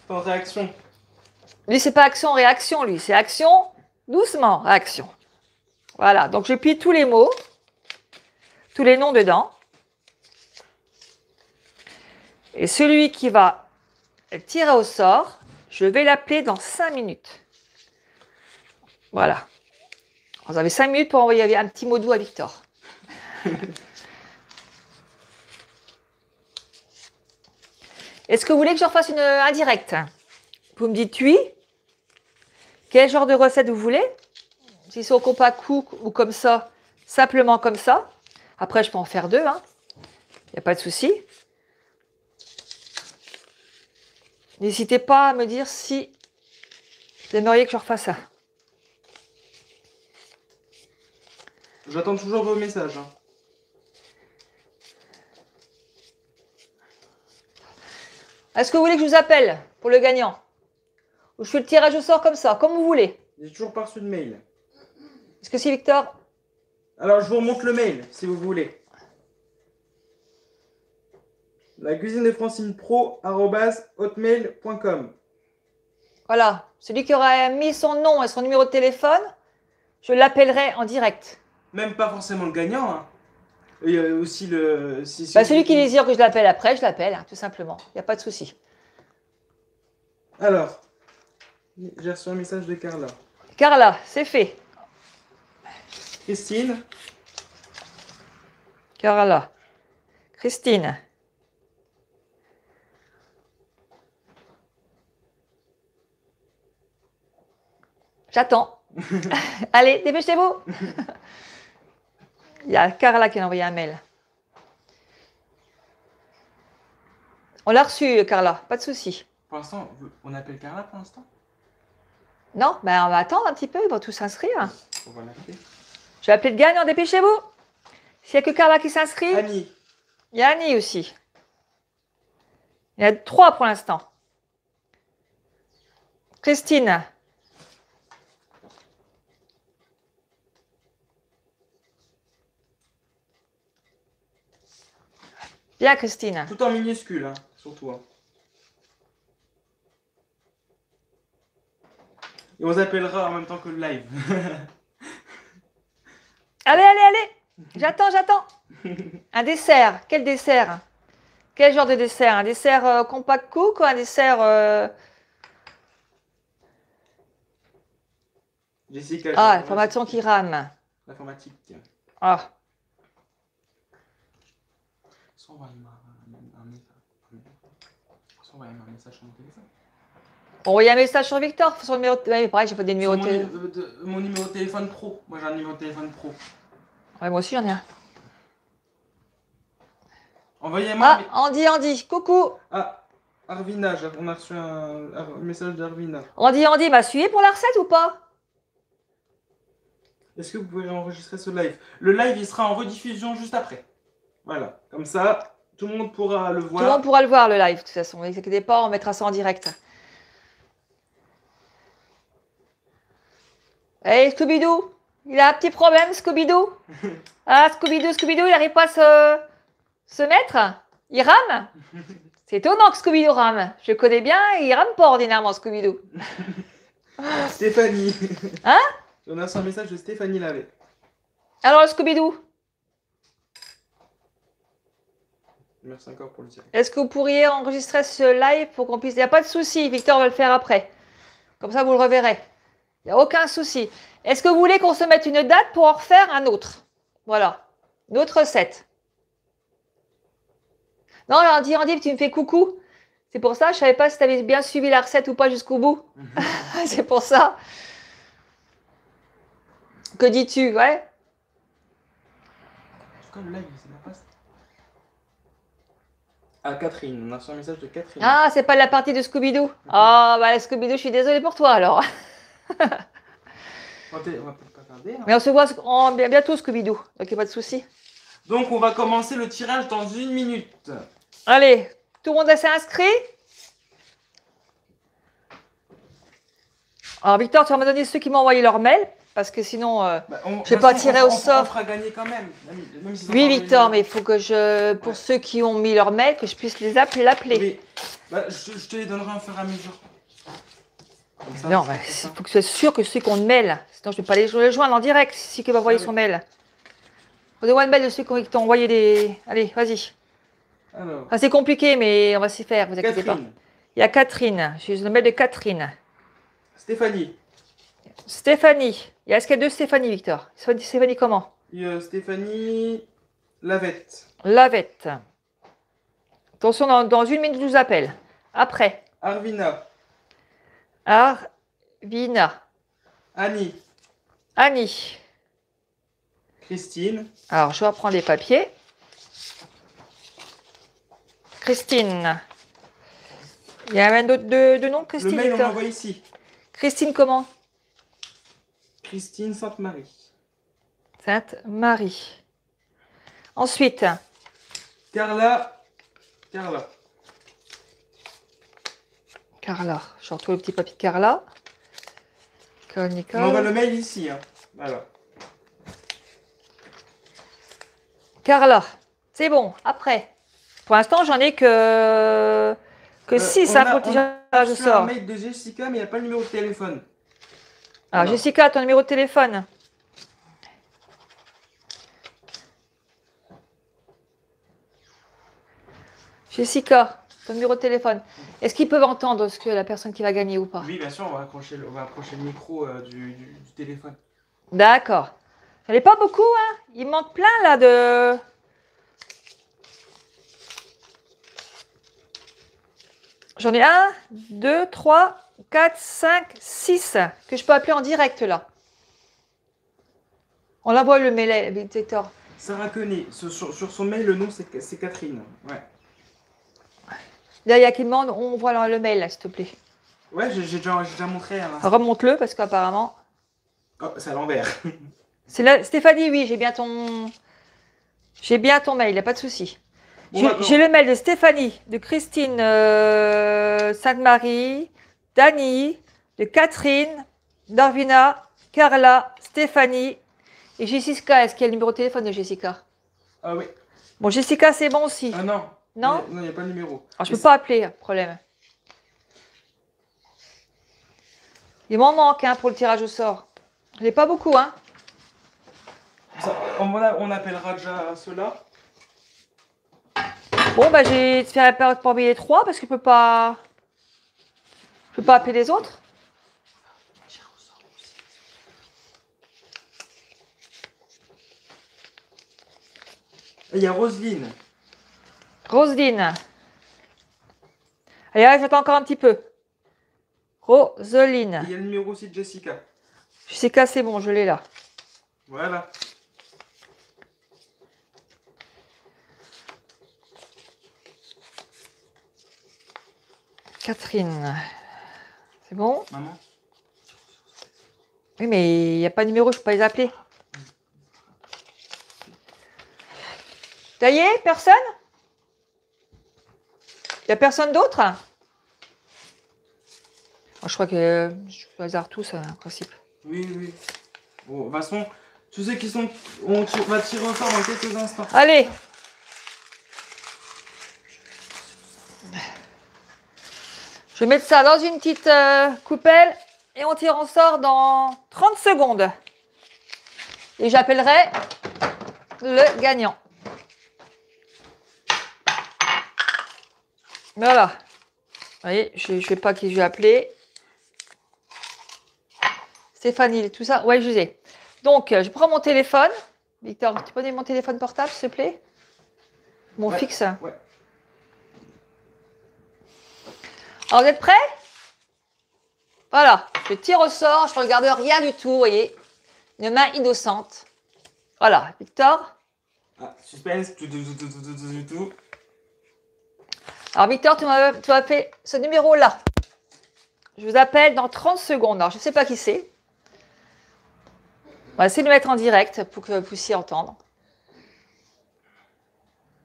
En réaction. Lui, c'est pas action, réaction, lui. C'est action, doucement, réaction. Voilà. Donc, je plie tous les mots, tous les noms dedans. Et celui qui va tirer au sort, je vais l'appeler dans 5 minutes. Voilà. Vous avez 5 minutes pour envoyer un petit mot doux à Victor. Est-ce que vous voulez que je refasse un direct? Vous me dites oui. Quel genre de recette vous voulez? Si c'est au compact cook ou comme ça, simplement comme ça. Après, je peux en faire 2. Il n'y a pas de souci. N'hésitez pas à me dire si vous aimeriez que je refasse ça. J'attends toujours vos messages. Est-ce que vous voulez que je vous appelle pour le gagnant? Ou je fais le tirage au sort comme ça, comme vous voulez? J'ai toujours pas reçu de mail. Est-ce que c'est Victor? Alors, je vous remonte le mail, si vous voulez. La cuisine de Francine Pro @hotmail.com. Voilà. Celui qui aura mis son nom et son numéro de téléphone, je l'appellerai en direct. Même pas forcément le gagnant. Il y a aussi le... celui qui désire que je l'appelle après, je l'appelle, tout simplement. Il n'y a pas de souci. Alors, j'ai reçu un message de Carla. Carla, c'est fait. Christine. Carla. Christine. J'attends. Allez, dépêchez-vous. Il y a Carla qui a envoyé un mail. On l'a reçu, Carla, pas de souci. Pour l'instant, on appelle Carla pour l'instant? Non, ben on va attendre un petit peu, ils vont tous s'inscrire. On va l'appeler. Je vais appeler le gagnant, dépêchez-vous. S'il n'y a que Carla qui s'inscrit. Annie. Il y a Annie aussi. Il y en a 3 pour l'instant. Christine. Bien, Christine. Tout en minuscule, surtout. Et on s'appellera en même temps que le live. Allez, allez, allez. J'attends, j'attends. Un dessert. Quel dessert? Quel genre de dessert? Un dessert compact cook ou un dessert... Jessica. Ah, l'information qui rame. L'informatique. Ah. Envoyez un message sur mon téléphone. Envoyez un message sur Victor, sur le numéro de... Ouais, pareil, j'ai pas des numéros de téléphone. Mon numéro de téléphone pro. Moi, j'ai un numéro de téléphone pro. Ouais, moi aussi, j'en ai un. Envoyez-moi... Ah, Andy, coucou. Ah, Arvina, on a reçu un message d'Arvina. Andy, m'a suivi pour la recette ou pas? Est-ce que vous pouvez enregistrer ce live? Le live, il sera en rediffusion juste après. Voilà, comme ça, tout le monde pourra le Tout le monde voir. pourra le voir, le live, de toute façon. Ne vous inquiétez pas, on mettra ça en direct. Hey, Scooby-Doo, il a un petit problème, Scooby-Doo. Ah, Scooby-Doo, Scooby-Doo, il n'arrive pas à se mettre. Il rame. C'est étonnant que Scooby-Doo rame. Je le connais bien, il rame pas ordinairement, Scooby-Doo. Stéphanie. Hein? On a reçu un message de Stéphanie Lavé. Alors, le Scooby-Doo, Merci encore pour le direct. est-ce que vous pourriez enregistrer ce live pour qu'on puisse... Il n'y a pas de souci, Victor va le faire après. Comme ça, vous le reverrez. Il n'y a aucun souci. Est-ce que vous voulez qu'on se mette une date pour en refaire un autre? Voilà. Une autre recette. Non, Andy, tu me fais coucou. C'est pour ça, je ne savais pas si tu avais bien suivi la recette ou pas jusqu'au bout. C'est pour ça. Que dis-tu? Ouais. C'est quoi le live? C'est la passe. Ah, Catherine. On a reçu un message de Catherine. Ah, c'est pas la partie de Scooby-Doo. Ah, bah Scooby-Doo, je suis désolée pour toi alors. On va pas tarder. Hein. Mais on se voit bientôt, Scooby-Doo. Donc, il n'y a pas de souci. Donc, on va commencer le tirage dans 1 minute. Allez, tout le monde s'est inscrit? Alors, Victor, tu vas me donner ceux qui m'ont envoyé leur mail. Parce que sinon, je ne vais pas tirer au sort. On fera gagner quand même. Même si Oui, Victor, mais il faut que je, pour ceux qui ont mis leur mail, que je puisse les appeler. Oui. Bah, je te les donnerai en fur et à mesure. Ça, non, il faut que tu sois sûr que ceux qui ont le mail. Sinon, je ne vais pas les joindre en direct. Si qui va envoyer son mail. Donne-moi le mail de ceux qui t'ont envoyé des. Allez, vas-y. Alors. Ah, c'est compliqué, mais on va s'y faire, vous inquiétez pas. Il y a Catherine. J'ai le mail de Catherine. Stéphanie. Stéphanie. Est-ce qu'il y a deux Stéphanie, Victor? Stéphanie comment? Stéphanie Lavette. Lavette. Attention, dans 1 minute, je vous appelle. Après. Arvina. Arvina. Annie. Annie. Christine. Alors, je vais reprendre les papiers. Christine. Il y a même d'autres de noms, Christine? Le mail, Victor? on l'envoie ici. Christine comment? Christine Sainte-Marie. Sainte-Marie. Ensuite. Carla. Carla. Je retrouve le petit papier de Carla. Nicole. On envoie le mail ici. Hein. Voilà. Carla. C'est bon. Après. Pour l'instant, j'en ai que 6 pour le tirage au sort. Un mail de Jessica, mais il n'y a pas le numéro de téléphone. Alors, Jessica, ton numéro de téléphone. Jessica, ton numéro de téléphone. Est-ce qu'ils peuvent entendre ce que la personne qui va gagner ou pas? Oui, bien sûr, on va approcher le micro du téléphone. D'accord. J'en ai pas beaucoup, hein. Il manque plein là de... J'en ai 1, 2, 3, 4, 5, 6 que je peux appeler en direct là. On l'envoie le mail, Victor. Sarah Quenet, sur son mail, le nom c'est Catherine. Ouais. Là, il y a qui demande, on voit le mail là, s'il te plaît. Ouais, j'ai déjà montré. Hein. Remonte-le parce qu'apparemment. Oh, c'est à l'envers. C'est là, Stéphanie, oui, j'ai bien ton mail, il n'y a pas de souci. Bon, j'ai le mail de Stéphanie, de Christine Sainte-Marie, d'Annie, de Catherine, d'Arvina, Carla, Stéphanie et Jessica. Est-ce qu'il y a le numéro de téléphone de Jessica? Ah oui. Bon, Jessica, c'est bon aussi. Ah non. Non? Non, il n'y a pas le numéro. Alors, je ne peux pas appeler, problème. Il m'en manque hein, pour le tirage au sort. Je n'ai pas beaucoup, hein. On appellera déjà ceux-là. Bon, bah, j'ai fait la période pour les 3 parce que je peux pas appeler les autres. Il y a Roselyne. Roselyne. Allez, j'attends encore un petit peu. Roseline. Il y a le numéro aussi de Jessica. Jessica, c'est bon, je l'ai là. Voilà. Catherine. C'est bon? Maman. Oui, mais il n'y a pas de numéro, je ne peux pas les appeler. Ça y est, personne? Il n'y a personne d'autre? Je crois que je hasard tous, en principe. Oui, oui. Bon, de toute façon, tous ceux qui sont... On va tirer au sort dans quelques instants. Allez! Je vais mettre ça dans une petite coupelle et on tire en sort dans 30 secondes. Et j'appellerai le gagnant. Voilà. Vous voyez, je ne sais pas qui je vais appeler. Stéphanie, tout ça. Ouais, je sais. Donc, je prends mon téléphone. Victor, tu peux donner mon téléphone portable, s'il te plaît? Mon fixe. Ouais. Alors, vous êtes prêts? Voilà. Je tire au sort. Je ne regarde rien du tout, vous voyez. Une main innocente. Voilà. Victor? Ah, suspense. Tout. Alors, Victor, tu m'as fait ce numéro-là. Je vous appelle dans 30 secondes. Alors, je ne sais pas qui c'est. On va essayer de le mettre en direct pour que vous puissiez entendre.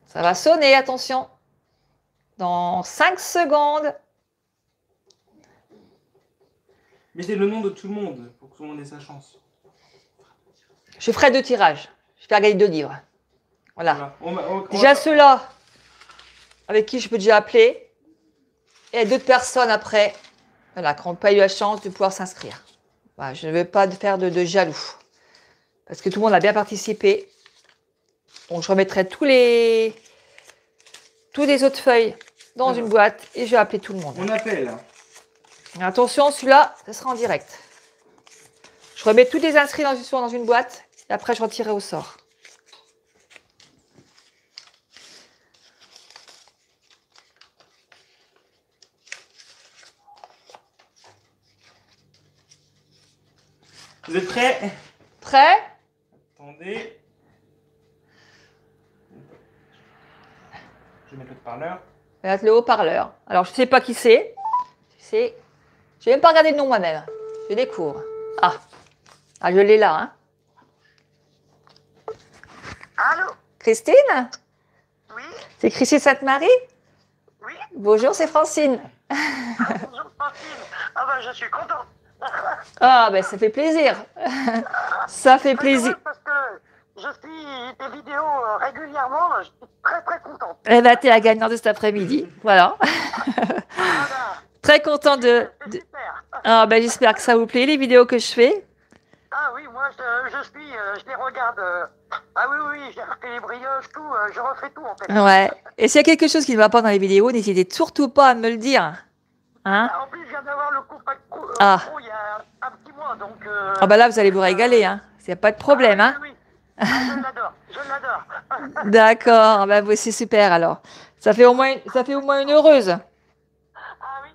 Ça va sonner, attention. Dans 5 secondes. Mettez le nom de tout le monde pour que tout le monde ait sa chance. Je ferai 2 tirages. Je vais faire gagner 2 livres. Voilà. Déjà va... ceux-là, avec qui je peux déjà appeler. Et d'autres personnes après, voilà, qui n'ont pas eu la chance de pouvoir s'inscrire. Voilà, je ne veux pas faire de jaloux. Parce que tout le monde a bien participé. Donc, je remettrai tous les autres feuilles dans une boîte et je vais appeler tout le monde. On appelle. Attention, celui-là, ce sera en direct. Je remets tous les inscrits dans une boîte et après, je retirerai au sort. Vous êtes prêts? Prêt? Attendez. Je vais mettre le haut-parleur. Je vais mettre le haut-parleur. Alors, je ne sais pas qui c'est. Je n'ai même pas regardé le nom moi-même. Je découvre. Ah, je l'ai là. Hein. Allô? Christine? Oui? C'est Christine Sainte-Marie? Oui? Bonjour, c'est Francine. Bonjour Francine. Ah ben je suis contente. Ah, ben ça fait plaisir. Ça fait plaisir. Parce que je suis tes vidéos régulièrement, je suis très contente. Eh ben, t'es la gagnante de cet après-midi. Voilà. Voilà. Très content de... C'est super. Ah, ben j'espère que ça vous plaît, les vidéos que je fais. Ah oui, moi je les regarde. Ah oui, j'ai refait les brioches, tout, je refais tout en fait. Ouais. Et s'il y a quelque chose qui ne va pas dans les vidéos, n'hésitez surtout pas à me le dire. Hein? En plus, je viens d'avoir le Compact Pro, il y a un petit mois, donc... Ah ben là, vous allez vous régaler, hein. Il n'y a pas de problème, hein. Oui. Ah, je l'adore. D'accord, ben c'est super alors. Ça fait au moins une heureuse. Ah oui.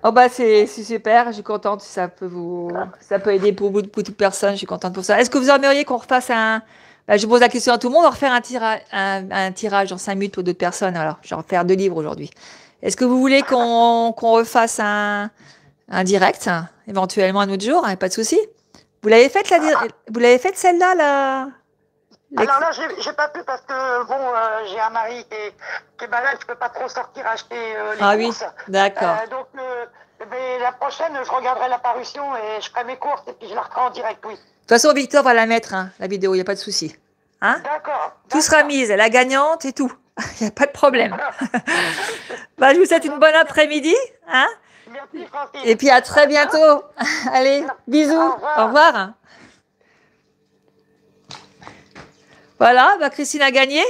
Oh bah c'est super, je suis contente, ça peut aider pour beaucoup de personnes, je suis contente pour ça. Est-ce que vous aimeriez qu'on refasse je pose la question à tout le monde, on va refaire un tirage dans 5 minutes pour d'autres personnes, alors je vais refaire 2 livres aujourd'hui. Est-ce que vous voulez qu'on refasse un direct, éventuellement un autre jour, hein, pas de souci? Vous l'avez faite celle-là, là? Alors là, j'ai pas pu parce que bon, j'ai un mari qui est malade, je peux pas trop sortir acheter les courses. Oui, d'accord. Donc mais la prochaine, je regarderai la parution et je ferai mes courses et puis je la referai en direct, oui. De toute façon, Victor va la mettre, hein, la vidéo, il n'y a pas de souci. Hein? D'accord. Tout sera mis, la gagnante et tout. Il n'y a pas de problème. Je vous souhaite une bonne après-midi. Hein? Merci, Francine. Et puis à très bientôt. Allez, bisous. Au revoir. Voilà, Christine a gagné.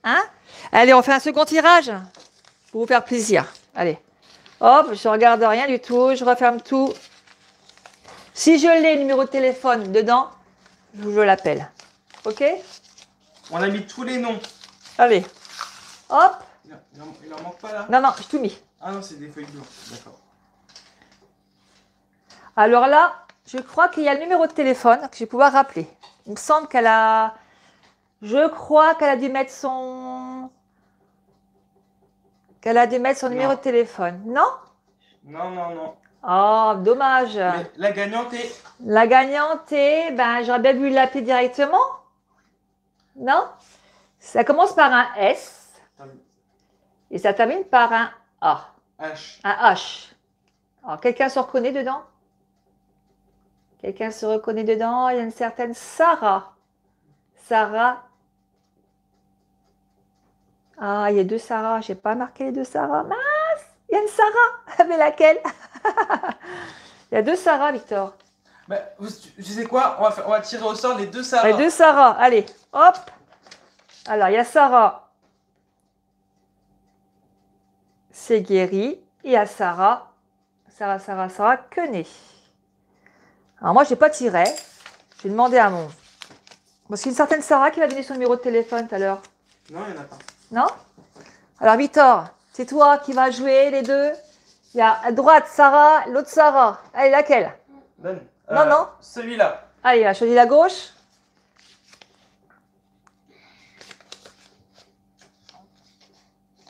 Hein? Allez, on fait un second tirage pour vous faire plaisir. Allez. Hop, je regarde rien du tout. Je referme tout. Si je l'ai, le numéro de téléphone dedans, je l'appelle. Ok? On a mis tous les noms. Allez. Hop. Il en manque pas là? Non, j'ai tout mis. Ah non, c'est des feuilles blanches. D'accord. Alors là, je crois qu'il y a le numéro de téléphone que je vais pouvoir rappeler. Il me semble qu'elle a... Je crois qu'elle a dû mettre son... numéro de téléphone. Non? Non. Oh, dommage. Mais la gagnante est... La gagnante est... j'aurais bien voulu l'appeler directement. Non? Ça commence par un S et ça termine par un A. H. Un H. Alors, quelqu'un se reconnaît dedans? Quelqu'un se reconnaît dedans? Il y a une certaine Sarah. Sarah. Ah, il y a deux Sarah. Je n'ai pas marqué les deux Sarah. Mince! Il y a une Sarah. Mais laquelle? Il y a deux Sarah, Victor. Bah, tu sais quoi? On va tirer au sort les deux Sarah. Les deux Sarah. Allez, hop. Alors, il y a Sarah. C'est guéri. Et il y a Sarah. Sarah, Quenet. Alors, moi, je n'ai pas tiré. J'ai demandé à mon... Parce qu'il y a une certaine Sarah qui m'a donné son numéro de téléphone tout à l'heure. Non, il n'y en a pas. Non? Alors, Victor, c'est toi qui vas jouer les deux. Il y a à droite Sarah, l'autre Sarah. Allez, laquelle? Donne. Non. Celui-là. Allez, il a choisi la gauche.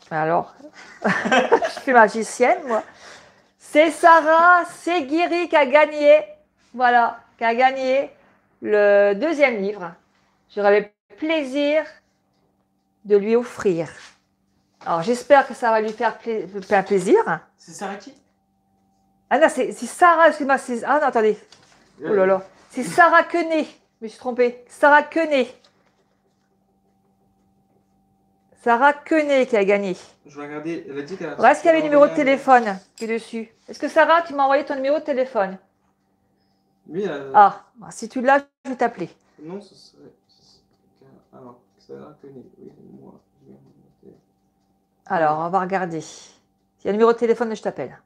Alors, je suis magicienne, moi. C'est Sarah Seguiri qui a gagné. Voilà, qui a gagné le deuxième livre. J'aurais le plaisir de lui offrir. Alors, j'espère que ça va lui faire plaisir. C'est Sarah qui? Ah non, c'est Sarah, excuse-moi. Ah non, attendez. Oh là là. C'est Sarah Quenet. Je me suis trompée. Sarah Quenet. Sarah Quenet qui a gagné. Je vais regarder. Elle a dit qu'elle a... Est-ce qu'il y avait le numéro de téléphone qui est dessus? Est-ce que Sarah, tu m'as envoyé ton numéro de téléphone? Oui, Ah, si tu l'as, je vais t'appeler. Non, ce serait... Alors, Sarah Quenet. Oui, moi. Alors, on va regarder. S'il y a le numéro de téléphone, je t'appelle.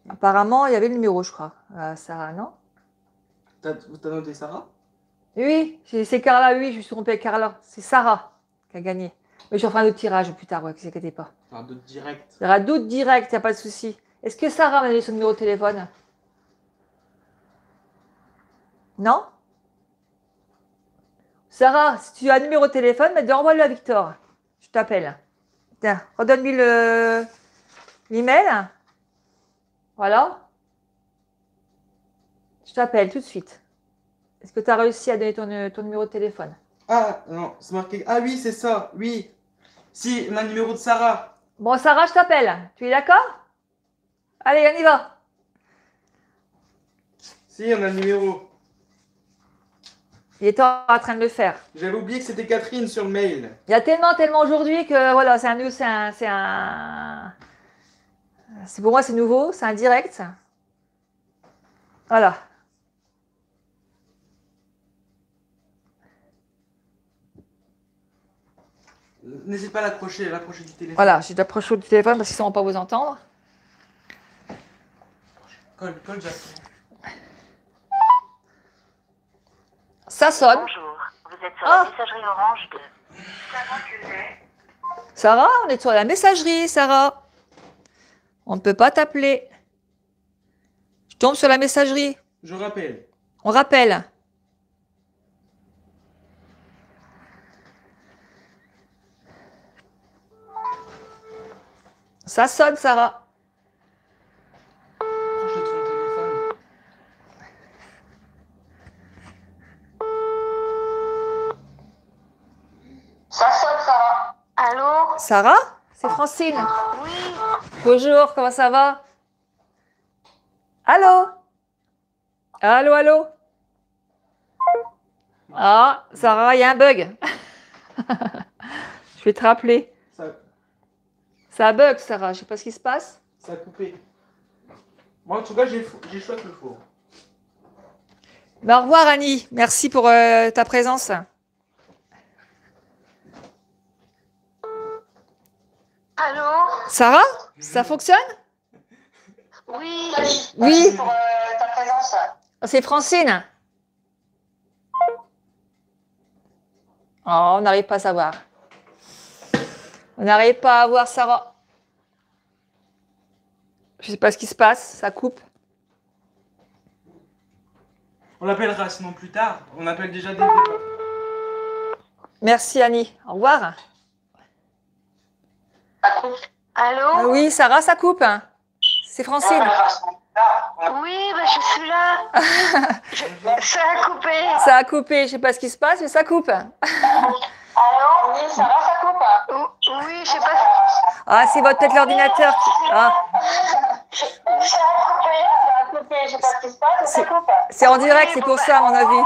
Apparemment, il y avait le numéro, je crois. Sarah, non? T'as noté Sarah? Oui, c'est Carla, oui, je me suis trompée avec Carla. C'est Sarah qui a gagné. Mais je ferai un autre tirage plus tard, ouais, ne vous inquiétez pas. Un doute direct. Il y aura d'autres directs, il n'y a pas de souci. Est-ce que Sarah m'a donné son numéro de téléphone? Non? Sarah, si tu as un numéro de téléphone, envoie-le à Victor. Je t'appelle. Tiens, redonne-lui l'email. Voilà. Je t'appelle tout de suite. Est-ce que tu as réussi à donner ton numéro de téléphone? Ah, non, c'est marqué... Ah oui, c'est ça, oui. Si, on a le numéro de Sarah. Bon, Sarah, je t'appelle. Tu es d'accord? Allez, on y va. Si, on a le numéro. Il est en train de le faire. J'avais oublié que c'était Catherine sur le mail. Il y a tellement aujourd'hui que voilà, pour moi, c'est nouveau, c'est un direct. Voilà. N'hésite pas à l'approcher du téléphone. Voilà, j'ai approché du téléphone parce qu'ils ne sauront pas vous entendre. Colle, Jacques. Ça sonne. Bonjour, vous êtes sur la messagerie orange de Sarah Quenet. Sarah, on est sur la messagerie, Sarah. On ne peut pas t'appeler. Je tombe sur la messagerie. Je rappelle. On rappelle. Ça sonne, Sarah. Approche de ton téléphone. Ça sonne, Sarah. Allô? Sarah? C'est Francine. Oui. Bonjour, comment ça va? Allô? Allô? Ah, Sarah, il y a un bug. Je vais te rappeler. Ça bug, Sarah. Je ne sais pas ce qui se passe. Ça a coupé. Moi, en tout cas, j'ai chouette le four. Au revoir, Annie. Merci pour ta présence. Allô? Sarah? Ça fonctionne? Oui. Oui. Pour ta présence. C'est Francine. Oh, on n'arrive pas à savoir. On n'arrive pas à voir Sarah. Je ne sais pas ce qui se passe. Ça coupe. On l'appellera sinon plus tard. On appelle déjà dès le départ. Merci, Annie. Au revoir. Ça coupe. Allô? Ah oui, Sarah, ça coupe. C'est Francine. Ah, Oui, bah, je suis là. Ça a coupé. Ça a coupé, je sais pas ce qui se passe, mais ça coupe. Allô? Oui, ça va, ça coupe. Oui, je sais pas. Ah, c'est peut-être l'ordinateur. Ah, Ça a coupé, je sais pas ce qui se passe, ça coupe. c'est en direct, c'est pour ça, à mon avis.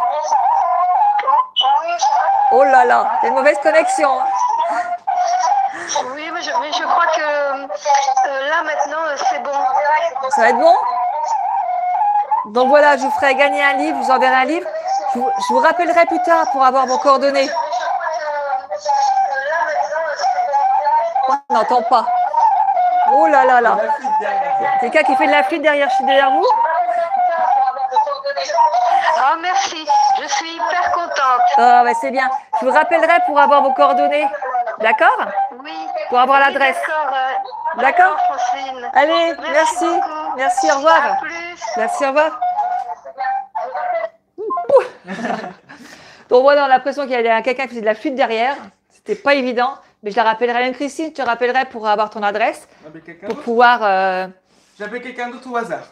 Oh là là, il y a une mauvaise connexion. Oui, mais je crois que là maintenant c'est bon. Ça va être bon? Donc voilà, je vous ferai gagner un livre, je vous enverrai un livre. Je vous rappellerai plus tard pour avoir vos coordonnées. On n'entend pas. Oh là là là. Quelqu'un qui fait de la flûte derrière vous? Oh merci, je suis hyper contente. Ah, bah, c'est bien. Je vous rappellerai pour avoir vos coordonnées. D'accord? Oui. Pour avoir Oui, l'adresse. D'accord. D'accord? Francine. Allez, merci. Beaucoup. Merci, au revoir. À plus. Merci, au revoir. Donc voilà, on a l'impression qu'il y a quelqu'un qui faisait de la flûte derrière. C'était pas évident. Mais je la rappellerai. Même Christine, je te rappellerai pour avoir ton adresse. Pour pouvoir... J'appelle quelqu'un d'autre au hasard.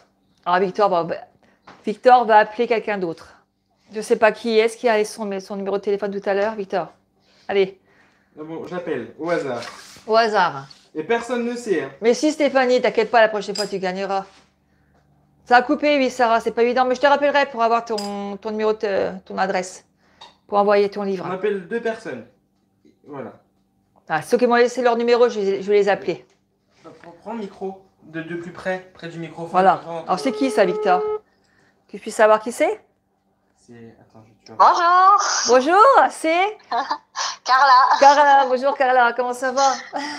Ah, Victor va appeler quelqu'un d'autre. Je ne sais pas qui est-ce qui a son numéro de téléphone tout à l'heure, Victor. Allez. Bon, j'appelle au hasard. Au hasard. Et personne ne sait. Hein. Mais si Stéphanie, t'inquiète pas, la prochaine fois tu gagneras. Ça a coupé, oui, Sarah, c'est pas évident. Mais je te rappellerai pour avoir ton numéro, ton adresse. Pour envoyer ton livre. On appelle 2 personnes. Voilà. Ah, ceux qui m'ont laissé leur numéro, je vais les appeler. Prends le micro de plus près du microphone. Voilà. Alors c'est qui ça, Victor? Que je puisse savoir qui c'est? Attends, Bonjour. Bonjour, c'est Carla. Carla. Bonjour Carla, comment ça va?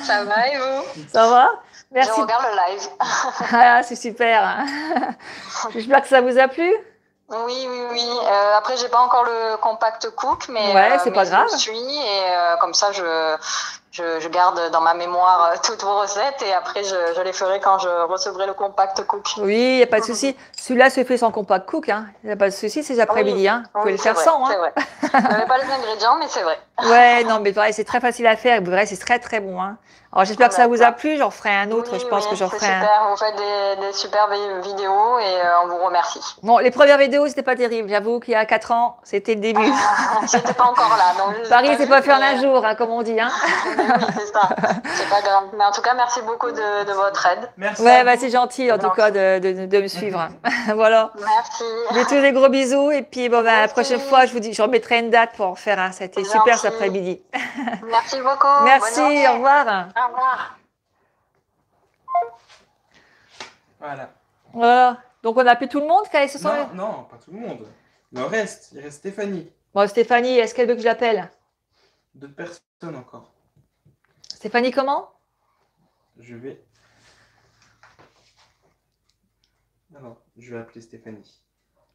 Ça va et vous? Ça va? Merci. Je regarde le live. Ah, c'est super. J'espère que ça vous a plu. Oui. Après, j'ai pas encore le compact cook, mais ouais, c'est pas grave. Je suis et comme ça, je garde dans ma mémoire toutes vos recettes et après, je les ferai quand je recevrai le compact cook. Oui, il n'y a pas de souci. Celui-là se fait sans compact cook. Il n'y a pas de souci, c'est après-midi. Hein. Vous pouvez le faire sans. C'est vrai. Je n'avais pas les ingrédients, mais c'est vrai. Ouais, non, mais pareil, c'est très facile à faire. C'est très, très bon. Hein. Alors, j'espère que ça vous a plu. J'en ferai un autre. Je pense que j'en ferai super. Vous faites des super vidéos et on vous remercie. Bon, les premières vidéos, c'était pas terrible. J'avoue qu'il y a 4 ans, c'était le début. J'étais pas encore là. Donc Paris, c'est pas fait en un jour, hein, comme on dit. Hein. Oui, c'est ça. C'est pas grave. Mais en tout cas, merci beaucoup de votre aide. Merci. Ouais, bah, c'est gentil, en tout cas, de me suivre. Voilà. Merci. Je vous fais tous des gros bisous. Et puis, bon, bah, la prochaine fois, je remettrai une date pour en faire un. Ça a été super cet après-midi. Merci beaucoup. Merci, au revoir. Au revoir. Voilà. Donc, on a appelé tout le monde? Non, pas tout le monde. Il reste Stéphanie. Bon, Stéphanie, est-ce qu'elle veut que je l'appelle? D'autres personnes encore. Stéphanie, comment? Je vais appeler Stéphanie.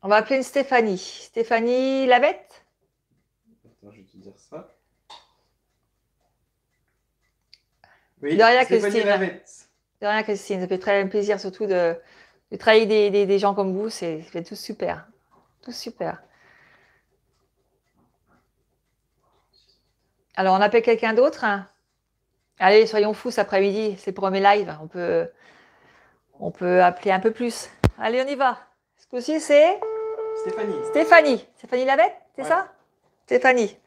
On va appeler une Stéphanie. Stéphanie Lavette? Attends, je vais te dire ça. Oui, de rien, Stéphanie Christine. Lavette. De rien, Christine. Ça fait très plaisir, surtout de travailler avec des gens comme vous. C'est tout super. Tout super. Alors, on appelle quelqu'un d'autre, hein? Allez, soyons fous cet après-midi. C'est pour mes lives. On peut appeler un peu plus. Allez, on y va. Ce coup-ci, c'est Stéphanie. Stéphanie Lavette, c'est ça? Stéphanie.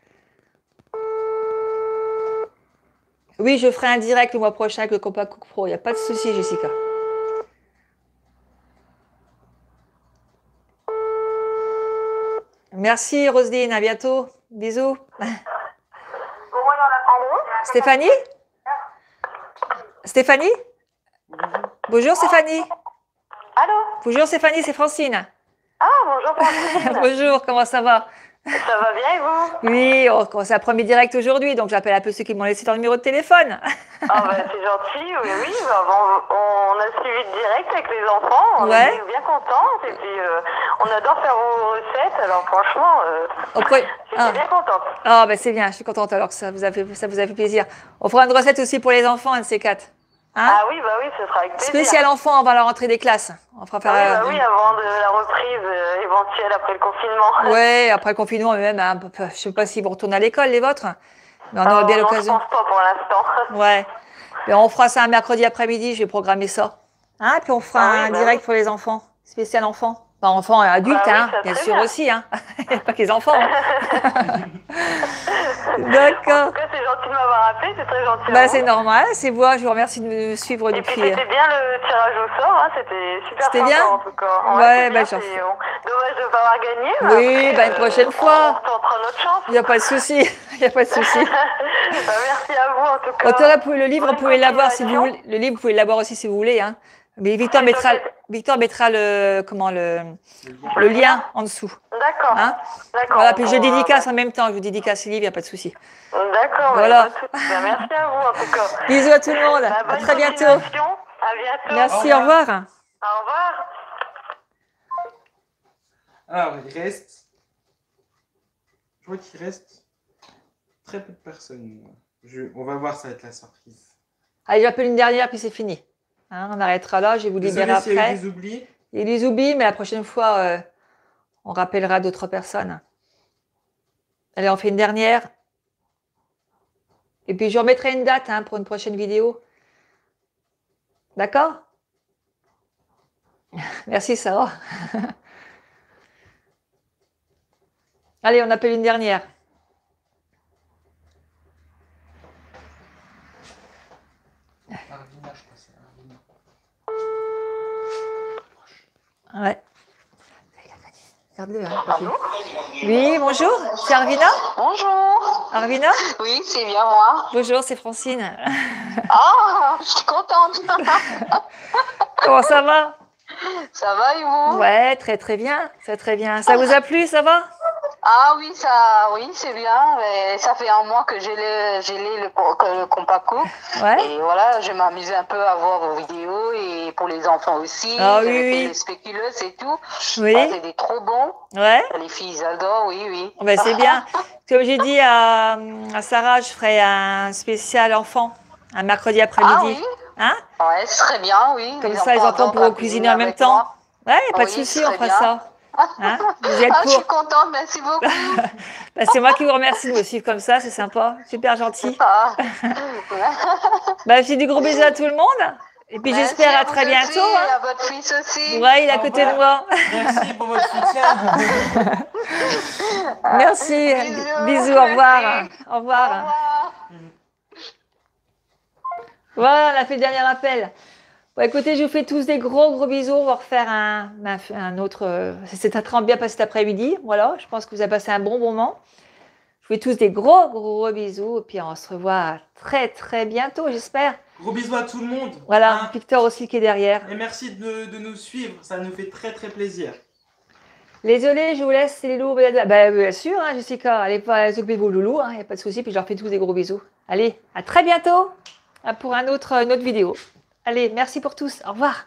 Oui, je ferai un direct le mois prochain avec le Compact Cook Pro. Il n'y a pas de souci, Jessica. Merci, Roselyne. À bientôt. Bisous. Allô? Stéphanie? Stéphanie? Bonjour, Stéphanie. Allô? Bonjour, Stéphanie, c'est Francine. Ah, bonjour Francine. Bonjour, comment ça va? Ça va bien et vous? Oui, c'est un premier direct aujourd'hui, donc j'appelle un peu ceux qui m'ont laissé leur numéro de téléphone. Ah bah c'est gentil, oui. On a suivi le direct avec les enfants, on est bien contents et puis on adore faire vos recettes, alors franchement, j'étais bien contente. Ah bah c'est bien, je suis contente alors que ça vous a fait plaisir. On fera une recette aussi pour les enfants, un de ces 4. Hein? Ah oui, bah oui, ce sera avec plaisir. Spécial enfant avant la rentrée des classes. On fera faire, oui, avant de la reprise éventuelle après le confinement. Ouais, après le confinement, même, hein, je ne sais pas s'ils vont retourner à l'école, les vôtres. Mais on aura bien l'occasion. Non, je pense pas pour l'instant. Ouais. Et on fera ça un mercredi après-midi, je vais programmer ça. Hein, puis on fera un direct pour les enfants. spécial enfant. Enfin, enfant et adulte, oui, hein, bien sûr aussi. Hein. Il n'y a pas que les enfants. Hein. D'accord. En tout cas, c'est gentil de m'avoir appelé, c'est très gentil. Bah, c'est normal, c'est moi. Je vous remercie de me suivre et depuis. Puis c'était bien le tirage au sort, hein, c'était super sympa bien en tout cas. Ouais, bah, bien, dommage de ne pas avoir gagné. Mais oui, après, bah, une prochaine fois. On tentera notre chance. Il n'y a pas de souci. Il n'y a pas de souci. Bah, merci à vous en tout cas. Le livre, vous pouvez l'avoir si vous voulez. Le livre, vous pouvez l'avoir aussi si vous voulez. Hein. Mais Victor mettra le lien en dessous. D'accord. Hein, voilà, puis je dédicace en même temps. Je vous dédicace le livre, il n'y a pas de souci. D'accord. Voilà. Merci à vous en tout cas. Bisous à tout le monde. À très bientôt. À bientôt. Merci, au revoir. Au revoir. Alors, il reste. Je vois qu'il reste très peu de personnes. On va voir, ça va être la surprise. Allez, j'appelle une dernière, puis c'est fini. Hein, on arrêtera là, je vais vous libérer après. Il y a eu des oublis. Il y a eu des oublis, mais la prochaine fois, on rappellera d'autres personnes. Allez, on fait une dernière. Et puis, je remettrai une date pour une prochaine vidéo. D'accord? Merci, Sarah. Allez, on appelle une dernière. Ouais. Regardez-le. Hein, oui, bonjour. C'est Arvina? Bonjour. Arvina? Oui, c'est bien moi. Bonjour, c'est Francine. Ah, je suis contente. Comment ça va? Ça va et vous? Ouais, très très bien. Très bien. Ça vous a plu, ça va? Ah oui, c'est bien. Mais ça fait un mois que j'ai le Compaq-O. Ouais. Et voilà, je m'amuse un peu à voir vos vidéos et pour les enfants aussi. Ah oui, avec les spéculeuses et tout. Oui. Ah, c'est des trop bons. Ouais. Les filles ils adorent, oui. Ben, c'est bien. Comme j'ai dit à Sarah, je ferai un spécial enfant, un mercredi après-midi. Ah oui. Hein? Ouais, ce serait bien, oui. Comme ça, les enfants pourront cuisiner en même temps. Ouais, pas de souci, on fera ça. Hein, vous êtes je suis contente, merci beaucoup. Ben, c'est moi qui vous remercie de me suivre comme ça, c'est sympa, super gentil. Ben, je fais du gros bisous à tout le monde. Et puis j'espère à très bientôt. Et à votre fils aussi. Ouais, il est à côté de moi. Merci pour votre soutien. Merci, bisous, au revoir. Au revoir. Voilà, on a fait le dernier appel. Bon, écoutez, je vous fais tous des gros bisous. On va refaire un autre. C'était très bien passé cet après-midi. Voilà, je pense que vous avez passé un bon moment. Je vous fais tous des gros bisous. Et puis on se revoit très bientôt, j'espère. Gros bisous à tout le monde. Voilà, Victor aussi qui est derrière. Et merci de nous suivre. Ça nous fait très plaisir. Désolée, je vous laisse, c'est les loulous. Ben, bien sûr, hein, Jessica. Allez pas s'occuper de vos loulous. Il n'y a pas de souci. Puis je leur fais tous des gros bisous. Allez, à très bientôt pour une autre vidéo. Allez, merci pour tous. Au revoir.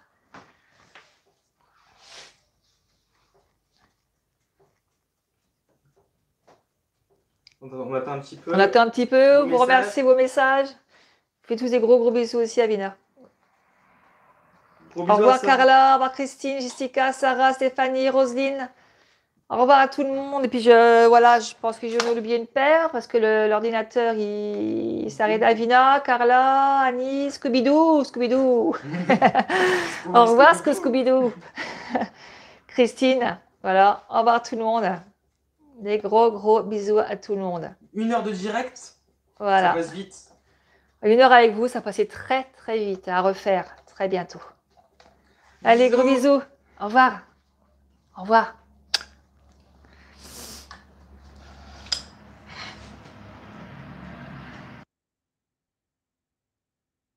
On attend un petit peu. On attend un petit peu. Vous remerciez vos messages. Je fais tous des gros bisous aussi à Vina. Au revoir Carla, au revoir Christine, Jessica, Sarah, Stéphanie, Roselyne. Au revoir à tout le monde. Et puis je pense que je vais oublier une paire parce que l'ordinateur il s'arrête à Vina, Carla, Annie, Scooby-Doo. Au revoir Scooby-Doo. Christine, voilà. Au revoir tout le monde. Des gros bisous à tout le monde. 1 heure de direct. Voilà. Ça passe vite. 1 heure avec vous, ça passait très vite. À refaire très bientôt. Allez, gros bisous. Au revoir. Au revoir.